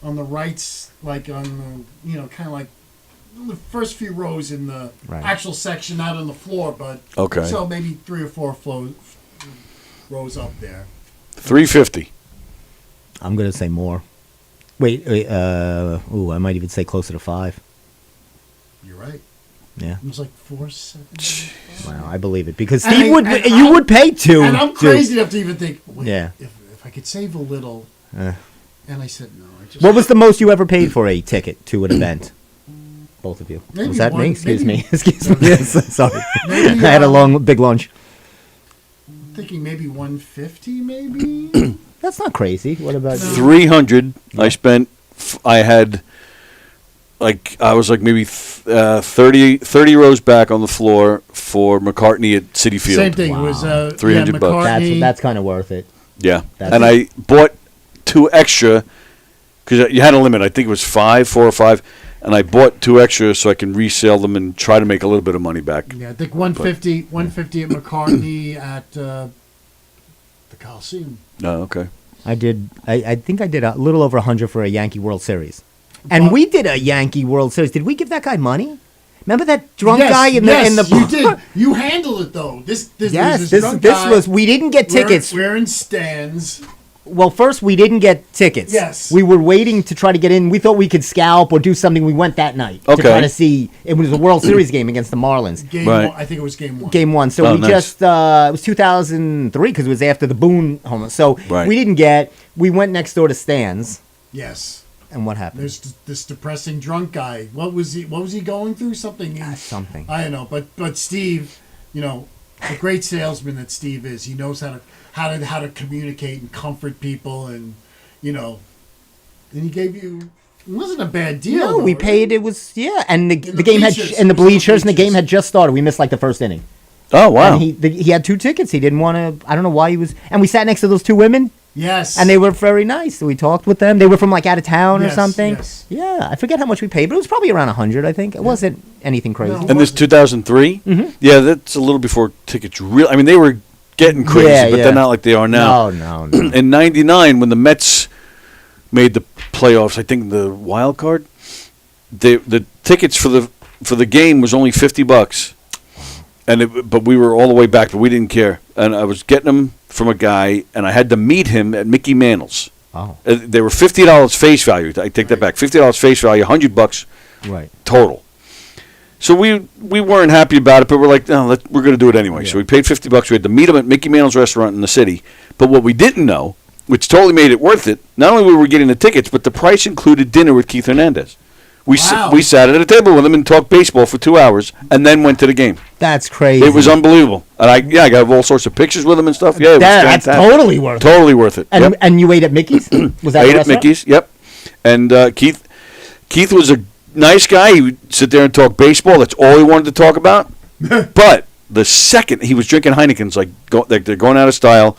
on the rights, like on the, kind of like the first few rows in the Right. actual section, not on the floor, but Okay. so maybe 3 or 4 rows up there. $350. I'm gonna say more. Wait. I might even say closer to 5. You're right. Yeah. It was like 470. Wow, I believe it because And Steve I- would. and You I- would pay to. And I'm to- crazy enough to even think, wait, Yeah. if I could save a little. Uh. And I said, no. I just, What was the most you ever paid for a ticket to an event? Both of you. Maybe Was that one- me? Excuse maybe- me. Excuse me. Yes, sorry. Maybe, I had a big lunch. thinking maybe 150, maybe? That's not crazy. What about you? 300. I spent. I had. I was like maybe 30 rows back on the floor for McCartney at City Field. Same thing. It was Wow. $300 bucks. That's kind of worth it. Yeah, That's- and I bought 2 extra because you had a limit. I think it was 4 or 5, and I bought 2 extra so I can resell them and try to make a little bit of money back. Yeah, I think 150 at McCartney at the Coliseum. Oh, okay. I did. I think I did a little over 100 for a Yankee World Series, and Well- we did a Yankee World Series. Did we give that guy money? Remember that drunk Yes, guy in the yes, in the you did. You handled it though. This Yes, this drunk this guy was. We didn't get tickets. We're in stands. Well, first we didn't get tickets. Yes. We were waiting to try to get in. We thought we could scalp or do something. We went that night to Okay. try to see. It was a World Series game against the Marlins. Game Right. one, I think it was game 1. Game 1. So Oh, we nice. just it was 2003 because it was after the Boone home run. So Right. we didn't get. We went next door to Stan's, Yes. and what happened? There's this depressing drunk guy. What was he going through? Something. Something. I don't know, but Steve, the great salesman that Steve is, he knows how to communicate and comfort people, and and he gave you. It wasn't a bad deal. No, though, we right? paid. It was and the the game had bleachers. and the It was in the bleachers and the game bleachers. had just started. We missed like the first inning. Oh, wow. And he had 2 tickets. He didn't want to. I don't know why he was. And we sat next to those 2 women. Yes. And they were very nice. So we talked with them. They were from like out of town or Yes, something. yes. Yeah, I forget how much we paid, but it was probably around 100. I think it wasn't anything crazy. No. And this 2003? Mm-hmm. Yeah, that's a little before tickets really. I mean, they were getting crazy, Yeah, but yeah. they're not like they are now. No. In '99, when the Mets made the playoffs, I think the wild card, the tickets for the game was only $50, but we were all the way back, but we didn't care. And I was getting them from a guy, and I had to meet him at Mickey Mantle's. Oh, They were $50 face value. I take that back. $50 face value, $100 right. total. So we weren't happy about it, but we're like, no, we're going to do it anyway. So we paid $50. We had to meet him at Mickey Mantle's restaurant in the city. But what we didn't know, which totally made it worth it, not only were we getting the tickets, but the price included dinner with Keith Hernandez. Wow. We sat at a table with him and talked baseball for 2 hours, and then went to the game. That's crazy. It was unbelievable. And I got all sorts of pictures with him and stuff. Yeah, it was That's fantastic. totally worth it. Totally worth it. And Yep. and you ate at Mickey's? Was that I the ate at restaurant? Mickey's. Yep. And Keith was a nice guy. He would sit there and talk baseball. That's all he wanted to talk about. But the second he was drinking Heineken's, like they're going out of style.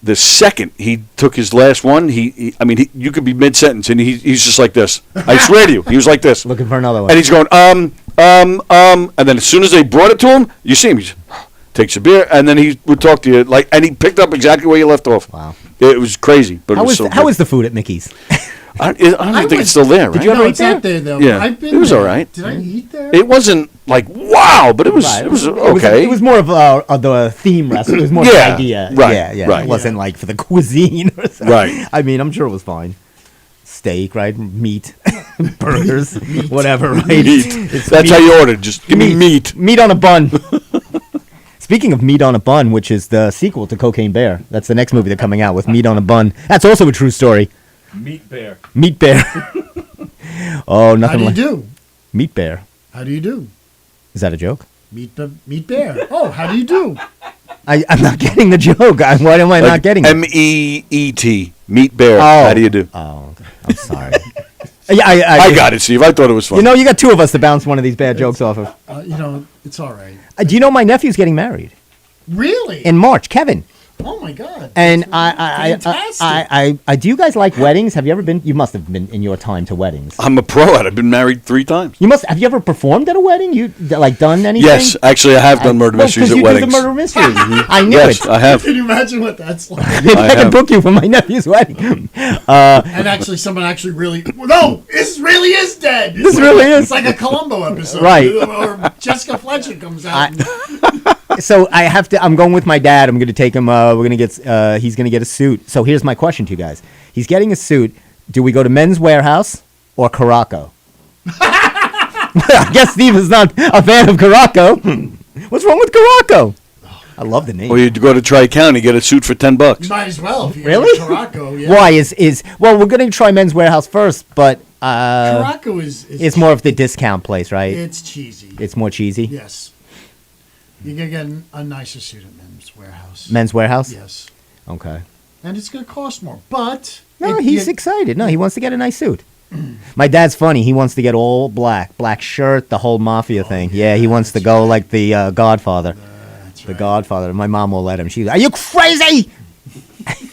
The second he took his last one, you could be mid sentence and he's just like this. I swear to you, he was like this, Looking for another one. and he's going and then as soon as they brought it to him, you see him. He takes a beer, and then he would talk to you and he picked up exactly where you left off. Wow. It was crazy, but it was so How good. was the food at Mickey's? I don't think it's still there, right? Did you ever No, eat it's there? not there though. Yeah, I've been it was there. all right. Did I eat there? It wasn't like wow, but it was Right. it was okay. It was more of the theme restaurant. It was more Yeah, the idea. right, Yeah. right. It wasn't like for the cuisine or something. Right. I mean, I'm sure it was fine. steak, right? Meat, burgers, whatever, right? Meat. It's That's meat. how you ordered. Just give me meat. Meat on a bun. Speaking of Meat on a Bun, which is the sequel to Cocaine Bear, that's the next movie they're coming out with. Meat on a Bun. That's also a true story. Meat Bear. Meat Bear. Oh, How nothing do you like do? Meat Bear. How do you do? Is that a joke? Meat bear. Oh, how do you do? I'm not getting the joke. Why am I not getting it? MEET. Meat Bear. Oh. How do you do? Oh, okay. I'm sorry. Yeah, I got it, Steve. I thought it was funny. You know, you got two of us to bounce one of these bad jokes off of. It's all right. Do you know my nephew's getting married Really? in March? Kevin. Oh my God. And Fantastic. do you guys like weddings? Have you ever been? You must have been in your time to weddings. I'm a pro at it. I've been married 3 times. You must. Have you ever performed at a wedding? You like done anything? Yes, actually, I have done murder mysteries at you weddings. do the murder mysteries. I knew Yes, it. I have. Can you imagine what that's like? Maybe I I can have. book you for my nephew's wedding. And actually, someone actually really. No, this really is dead. This really is. It's like a Columbo episode. Right. Or Jessica Fletcher comes out. So I have to. I'm going with my dad. I'm going to take him. We're going to get. He's going to get a suit. So here's my question to you guys. He's getting a suit. Do we go to Men's Warehouse or Caraco? I guess Steve is not a fan of Caraco. What's wrong with Caraco? I love the name. Or you go to Tri-County, get a suit for $10. You might as well. If you're Really? Caraco, yeah. Why is well? We're going to try Men's Warehouse first, but Caraco is it's more of the discount place, right? It's cheesy. It's more cheesy. Yes. You're going to get a nicer suit at Men's Warehouse. Men's Warehouse. Yes. Okay. And it's going to cost more. But. No, he's excited. No, he wants to get a nice suit. My dad's funny. He wants to get all black shirt, the whole mafia thing. Yeah, he wants to go like the Godfather. That's The right. Godfather. My mom will let him. She's, are you crazy?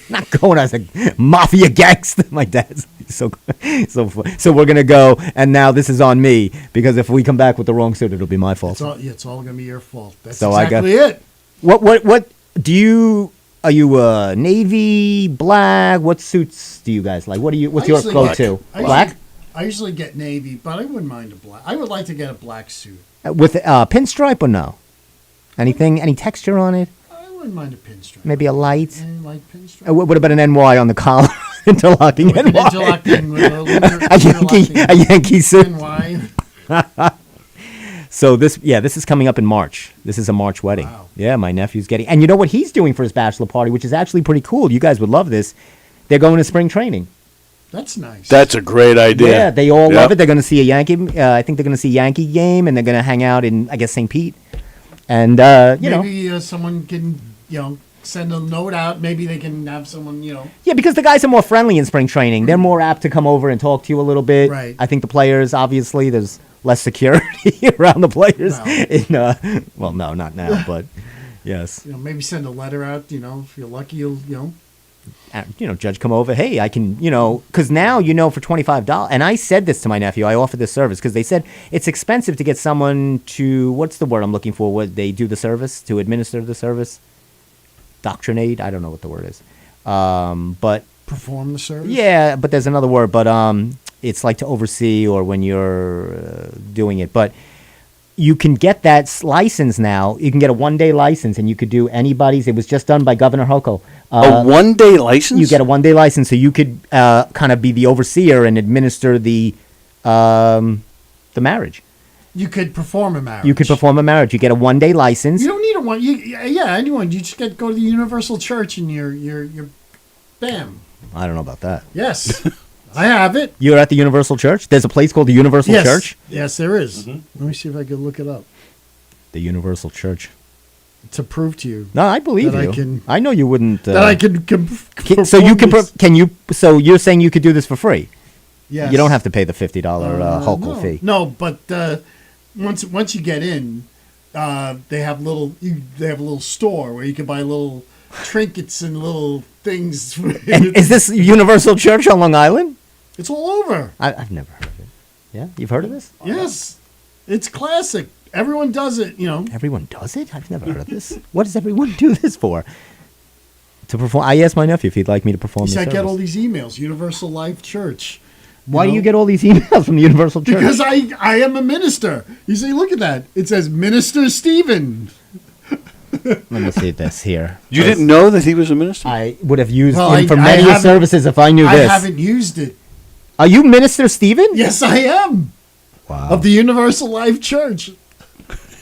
Not going as a mafia gangster. My dad's so fun. So we're gonna go, and now this is on me because if we come back with the wrong suit, it'll be my fault. It's all going to be your fault. That's So I got- exactly it. What do you? Are you navy, black? What suits do you guys like? What do you? What's your usually go-to? Black I usually get navy, but I wouldn't mind a black. I would like to get a black suit. with pinstripe or no? Anything? Any texture on it? I wouldn't mind a pinstripe. Maybe a light. And like pinstripe. What about an NY on the collar? Interlocking With an NY. interlocking with a A Yankee suit. NY. So this is coming up in March. This is a March wedding. Wow. Yeah, my nephew's getting, and you know what he's doing for his bachelor party, which is actually pretty cool. You guys would love this. They're going to spring training. That's nice. That's a great idea. Yeah, they all Yep. love it. They're going to see a Yankee. I think they're going to see Yankee game, and they're going to hang out in, I guess, St. Pete. And you know, Maybe someone can send a note out. Maybe they can have someone yeah, because the guys are more friendly in spring training. They're more apt to come over and talk to you a little bit. Right. I think the players, obviously, there's less security around the players. Well. Well, no, not now, but yes. maybe send a letter out. If you're lucky, you'll. Judge come over. Hey, I can, because now, for $25. And I said this to my nephew. I offered this service because they said it's expensive to get someone to, what's the word I'm looking for? What they do the service, to administer the service? Doctrinate? I don't know what the word is. But Perform the service. yeah, but there's another word. But it's like to oversee or when you're doing it. But you can get that license now. You can get a one-day license, and you could do anybody's. It was just done by Governor Hochul. A one-day license? You get a one-day license, so you could kind of be the overseer and administer the marriage. You could perform a marriage. You could perform a marriage. You get a one-day license. You don't need a one. Anyone. You just go to the Universal Church and you're bam. I don't know about that. Yes, I have it. You're at the Universal Church? There's a place called the Universal Yes. Church? Yes, there is. Let me see if I can look it up The Universal Church. to prove to you No, I believe That I you. can- I know you wouldn't. that I can. So you can. perform this. Can you? So you're saying you could do this for free? Yes. You don't have to pay the $50 Hochul no. fee. No, but once you get in, they have a little store where you can buy little trinkets and little things. And is this Universal Church on Long Island? It's all over. I've never heard of it. Yeah, you've heard of this? Yes, it's classic. Everyone does it. Everyone does it? I've never heard of this. What does everyone do this for? To perform? I asked my nephew if he'd like me to perform He this said, I get all service. these emails. Universal Life Church. Why do you get all these emails from the Universal Church? Because I am a minister. You see, look at that. It says Minister Stephen. Let me see this here. You didn't know that he was a minister? I would have used Well, him for I many haven't- services if I knew I this. haven't used it. Are you Minister Stephen? Yes, I am. Wow. Of the Universal Life Church.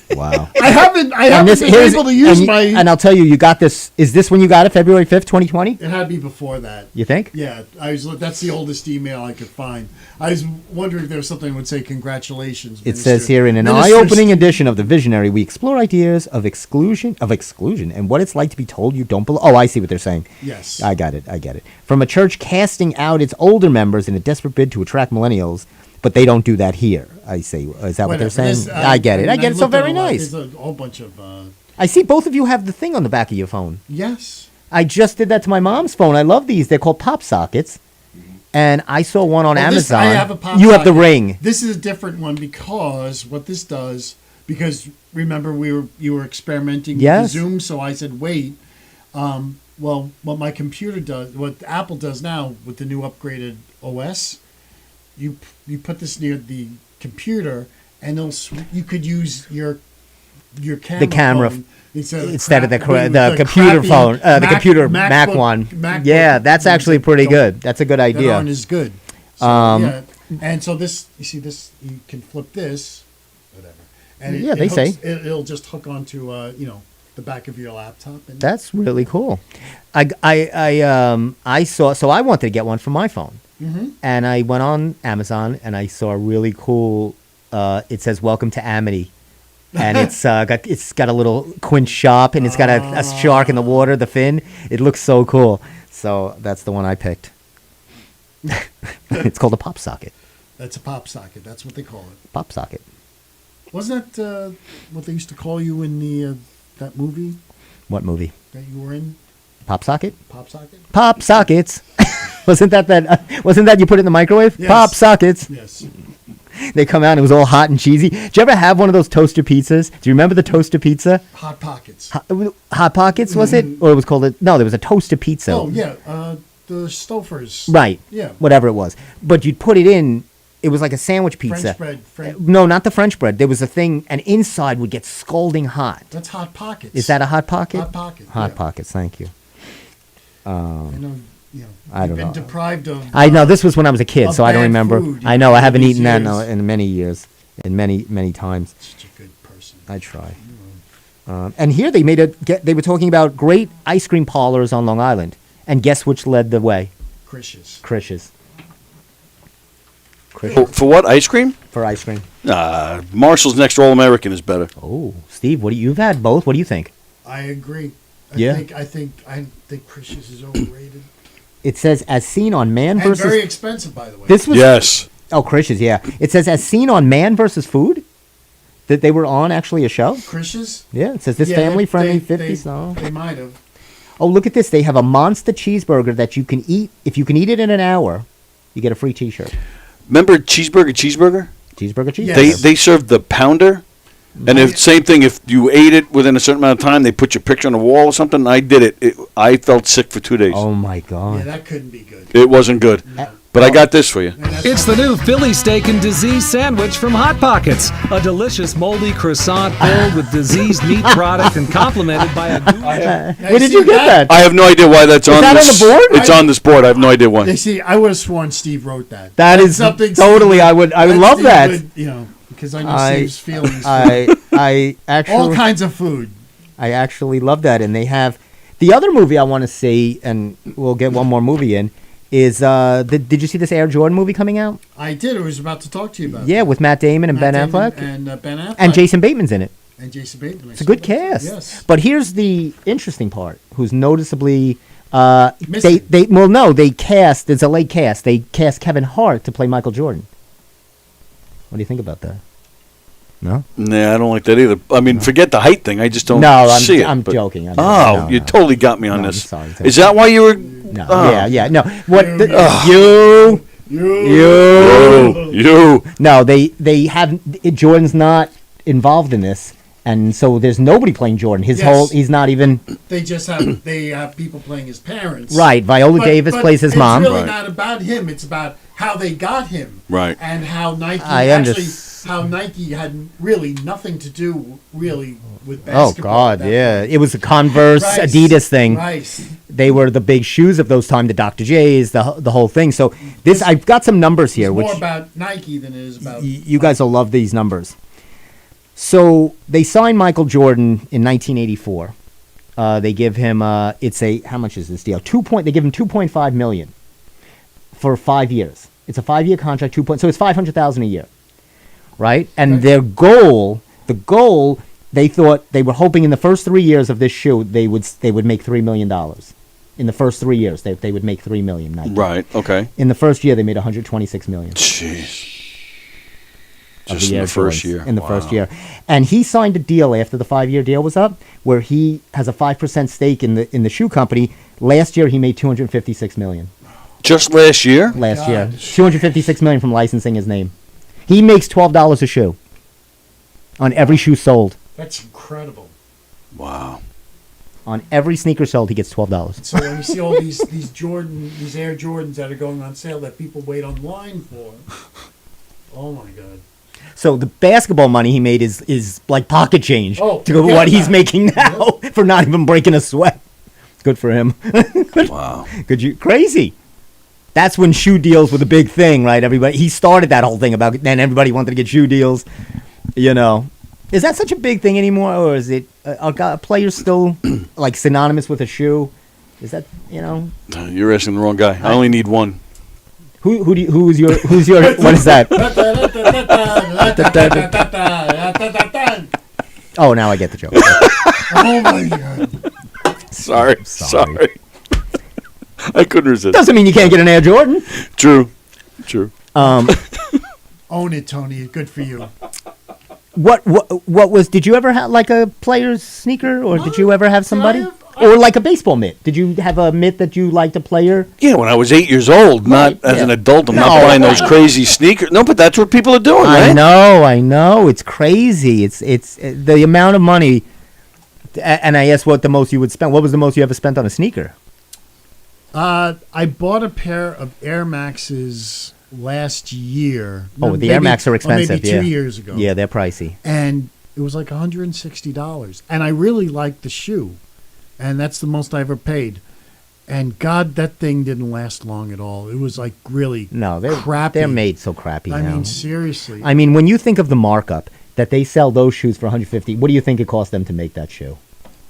Wow. I haven't been able to use my. And I'll tell you, you got this. Is this when you got it, February 5th, 2020? It had to be before that. You think? Yeah, that's the oldest email I could find. I was wondering if there was something that would say congratulations. It says here, in an eye-opening edition of The Visionary, we explore ideas of exclusion, and what it's like to be told you don't belong. Oh, I see what they're saying. Yes. I get it. From a church casting out its older members in a desperate bid to attract millennials, but they don't do that here. I say, is that what they're saying? I get it. So very nice. There's a whole bunch of. I see both of you have the thing on the back of your phone. Yes. I just did that to my mom's phone. I love these. They're called pop sockets. And I saw one on Amazon. I have a pop you socket. have the ring. This is a different one because what this does, because remember you were experimenting with Zoom, so I said wait. Well, what my computer does, what Apple does now with the new upgraded OS, you put this near the computer, and you could use your camera. The camera. Phone Instead of the computer phone, the computer Mac one. MacBook, that's actually pretty good. That's a good idea. That aren't as good. So, and so this, you see this, you can flip this, whatever. And it'll just hook onto the back of your laptop. And that's really cool. I saw. So I wanted to get one for my phone, and I went on Amazon and I saw a really cool. It says "Welcome to Amity." And it's got a little quince shop, and it's got a shark in the water, the fin. It looks so cool. So that's the one I picked. It's called a pop socket. That's a pop socket. That's what they call it. Pop socket. Wasn't that what they used to call you in the that movie? What movie? That you were in? Pop socket. Pop socket. Pop sockets. Wasn't that you put it in the microwave? Yes. Pop sockets. Yes. They come out and it was all hot and cheesy. Did you ever have one of those toaster pizzas? Do you remember the toaster pizza? Hot Pockets. Hot Pockets, was it? Or it was called no, there was a toaster pizza. Oh, yeah. The Stofers. Right. Yeah. Whatever it was. But you'd put it in, it was like a sandwich pizza. French bread. No, not the French bread. There was a thing, and inside would get scalding hot. That's Hot Pockets. Is that a Hot Pocket? Hot Pocket. Hot Pockets, thank you. I don't know. Deprived of. I know, this was when I was a kid, so I don't bad remember. food I know, I haven't these eaten that years. in many years. In many times. Such a good person. I try. And here they they were talking about great ice cream parlors on Long Island. And guess which led the way? Krish's. Krish's. For what? Ice cream? For ice cream. Marshall's Next All American is better. Oh, Steve, you've had both. What do you think? I agree. I think Krish's is overrated. It says as seen on Man And versus very expensive, by the way. This was Yes. Oh, Krish's, yeah. It says as seen on Man versus Food. That they were on actually a show. Krish's? Yeah, it says this family friendly 50s. No. They might have. Oh, look at this. They have a monster cheeseburger that you can eat. If you can eat it in an hour, you get a free T-shirt. Remember Cheeseburger? Cheeseburger. Yes. They served the pounder. And same thing, if you ate it within a certain amount of time, they put your picture on the wall or something. I did it. I felt sick for 2 days. Oh, my God. Yeah, that couldn't be good. It wasn't good. But I got this for you. It's the new Philly Steak and Disease Sandwich from Hot Pockets. A delicious moldy croissant filled with diseased meat product and complemented by a Where did you get that? I have no idea why that's on that this. on the board? It's on this board. I have no idea why. They see, I would have sworn Steve wrote that. That is something. totally. I would love Steve that. would, because I know Steve's feelings. I actually all kinds of food. I actually love that, and they have the other movie I want to see, and we'll get one more movie in. Is did you see this Air Jordan movie coming out? I did. I was about to talk to you about. Yeah, with Matt Damon and Ben Affleck, and Ben Affleck, and Jason Bateman's in it. And Jason Bateman. It's a good cast. Yes. But here's the interesting part: who's noticeably Missing. they cast. It's a late cast. They cast Kevin Hart to play Michael Jordan. What do you think about that? No. Nah, I don't like that either. I mean, forget the height thing. I just don't see it. I'm but- joking. You totally got me on No, this. I'm sorry. Is that why you were? No. Oh. Yeah. No. What? You. You. No. They have. Jordan's not involved in this, and so there's nobody playing Jordan. He's not even. They just have people playing his parents. Right. Viola Davis plays his mom. It's really Right. not about him. It's about how they got him. Right. And how Nike I actually how Nike had really nothing to do really with Oh basketball. God, at that yeah. point. It was a Converse Right. Adidas thing. Right. They were the big shoes of those time, the Dr. J's, the whole thing. So this, I've got some numbers here, It's which more about Nike than it is about. you guys will love these numbers. So they signed Michael Jordan in 1984. They give him it's a, how much is this deal? They give him 2.5 million for 5 years. It's a 5-year contract. So it's 500,000 a year, right? And Right. their goal, they thought they were hoping in the first 3 years of this shoe they would make $3 million. In the first 3 years, they would make $3 million. Nike. Right. Okay. In the first year, they made 126 million. Jeez. Of Just in Air the first Jordans year. In the Wow. first year, and he signed a deal after the 5-year deal was up, where he has a 5% stake in the shoe company. Last year, he made 256 million. Just last year? Last year, God. 256 million from licensing his name. He makes $12 a shoe on every shoe sold. That's incredible. Wow. On every sneaker sold, he gets $12. So when you see all these Air Jordans that are going on sale that people wait online for, oh my God. So the basketball money he made is like pocket change Oh, to forget what he's about it. making now for not even breaking a sweat. Good for him. Wow. Crazy. That's when shoe deals were the big thing, right? He started that whole thing about then everybody wanted to get shoe deals. You know, is that such a big thing anymore, or is it are players still like synonymous with a shoe? Is that, you know? You're asking the wrong guy. I only need one. Who's your what is that? Oh, now I get the joke. Oh my God. Sorry. I couldn't resist. Doesn't mean you can't get an Air Jordan. True. Own it, Tony. Good for you. What was? Did you ever have like a player's sneaker, or did you ever have somebody, I- or like a baseball mitt? Did you have a mitt that you liked a player? Yeah, when I was 8 years old, not Right, as yeah. an adult. I'm No, not buying those right. crazy sneakers. No, but that's what people are doing, right? I know. It's crazy. It's the amount of money. And I asked what the most you would spend. What was the most you ever spent on a sneaker? I bought a pair of Air Maxes last year. Oh, the Air Max are expensive. Or maybe yeah. 2 years ago. Yeah, they're pricey. And it was like $160. And I really liked the shoe. And that's the most I ever paid. And God, that thing didn't last long at all. It was like really No, they're crappy. They're made so crappy I now. mean, seriously. I mean, when you think of the markup that they sell those shoes for 150, what do you think it cost them to make that shoe?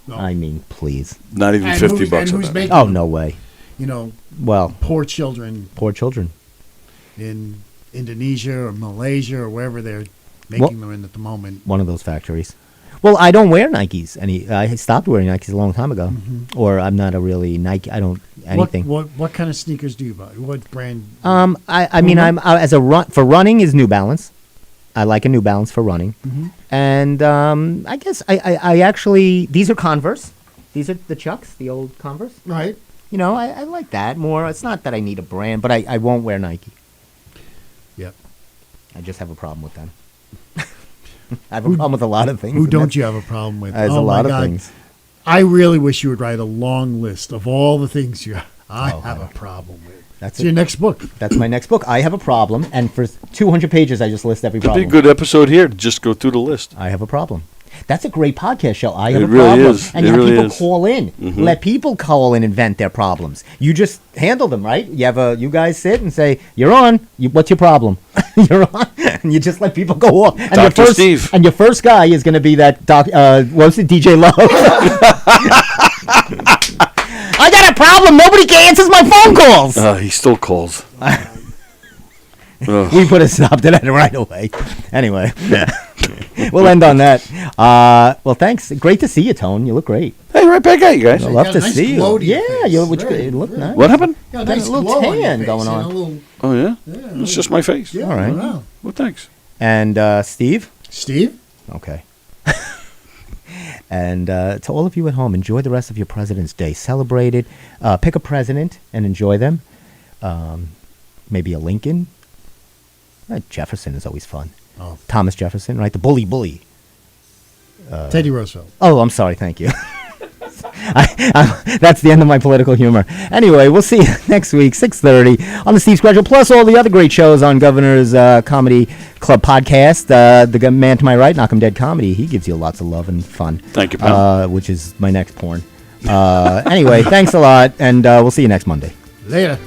No. I mean, please. Not even And 50 who's- bucks. and I who's bet. making Oh, them? no way. You know, Well, poor children poor children. in Indonesia or Malaysia or wherever they're making them in at the moment. One of those factories. Well, I don't wear Nikes. I stopped wearing Nikes a long time ago. Or I'm not a really Nike. I don't anything. What kind of sneakers do you buy? What brand? I mean, I'm as a for running is New Balance. I like a New Balance for running, and I guess I actually these are Converse. These are the Chucks, the old Converse. Right. You know, I like that more. It's not that I need a brand, but I won't wear Nike. Yep. I just have a problem with them. I have a problem with a lot of things. Who and don't that's- you have a problem with? There's Oh a lot my of God. things. I really wish you would write a long list of all the things I Oh, have I- a problem with. That's It's your next book. That's my next book. I have a problem, and for 200 pages, I just list every It'd be a problem. good episode here to just go through the list. I have a problem. That's a great podcast show. I have It a really problem. is. And It you have really people is. call in. Let people call in and vent their problems. You just handle them, right? You guys sit and say, "You're on. What's your problem?" You're on, and you just let people go off. And Dr. Steve. And your first guy is going to be that what was it, DJ Love? I got a problem. Nobody answers my phone calls. He still calls. Ugh. We put a stop to that right away. Anyway, we'll end on that. Well, thanks. Great to see you, Tone. You look great. Hey, right back at you guys. I'd love got to a nice see glow you. to your Yeah, face. you Very, look very nice. What happened? Got a Got a nice little glow on your tan face, going you know, on. a little, Oh, yeah? yeah, It's just my face. yeah, All right. wow. Well, thanks. And Steve? Steve? Okay. And to all of you at home, enjoy the rest of your President's Day. Celebrate it. Pick a president and enjoy them. Maybe a Lincoln. Jefferson is always fun. Oh. Thomas Jefferson, right? The bully. Teddy Roosevelt. Oh, I'm sorry. Thank you. That's the end of my political humor. Anyway, we'll see you next week, 6:30 on the Steve Schedule, plus all the other great shows on Governor's Comedy Club podcast. The man to my right, Knock 'em Dead Comedy, he gives you lots of love and fun. Thank you, pal. Which is my next porn. Anyway, thanks a lot, and we'll see you next Monday. Later.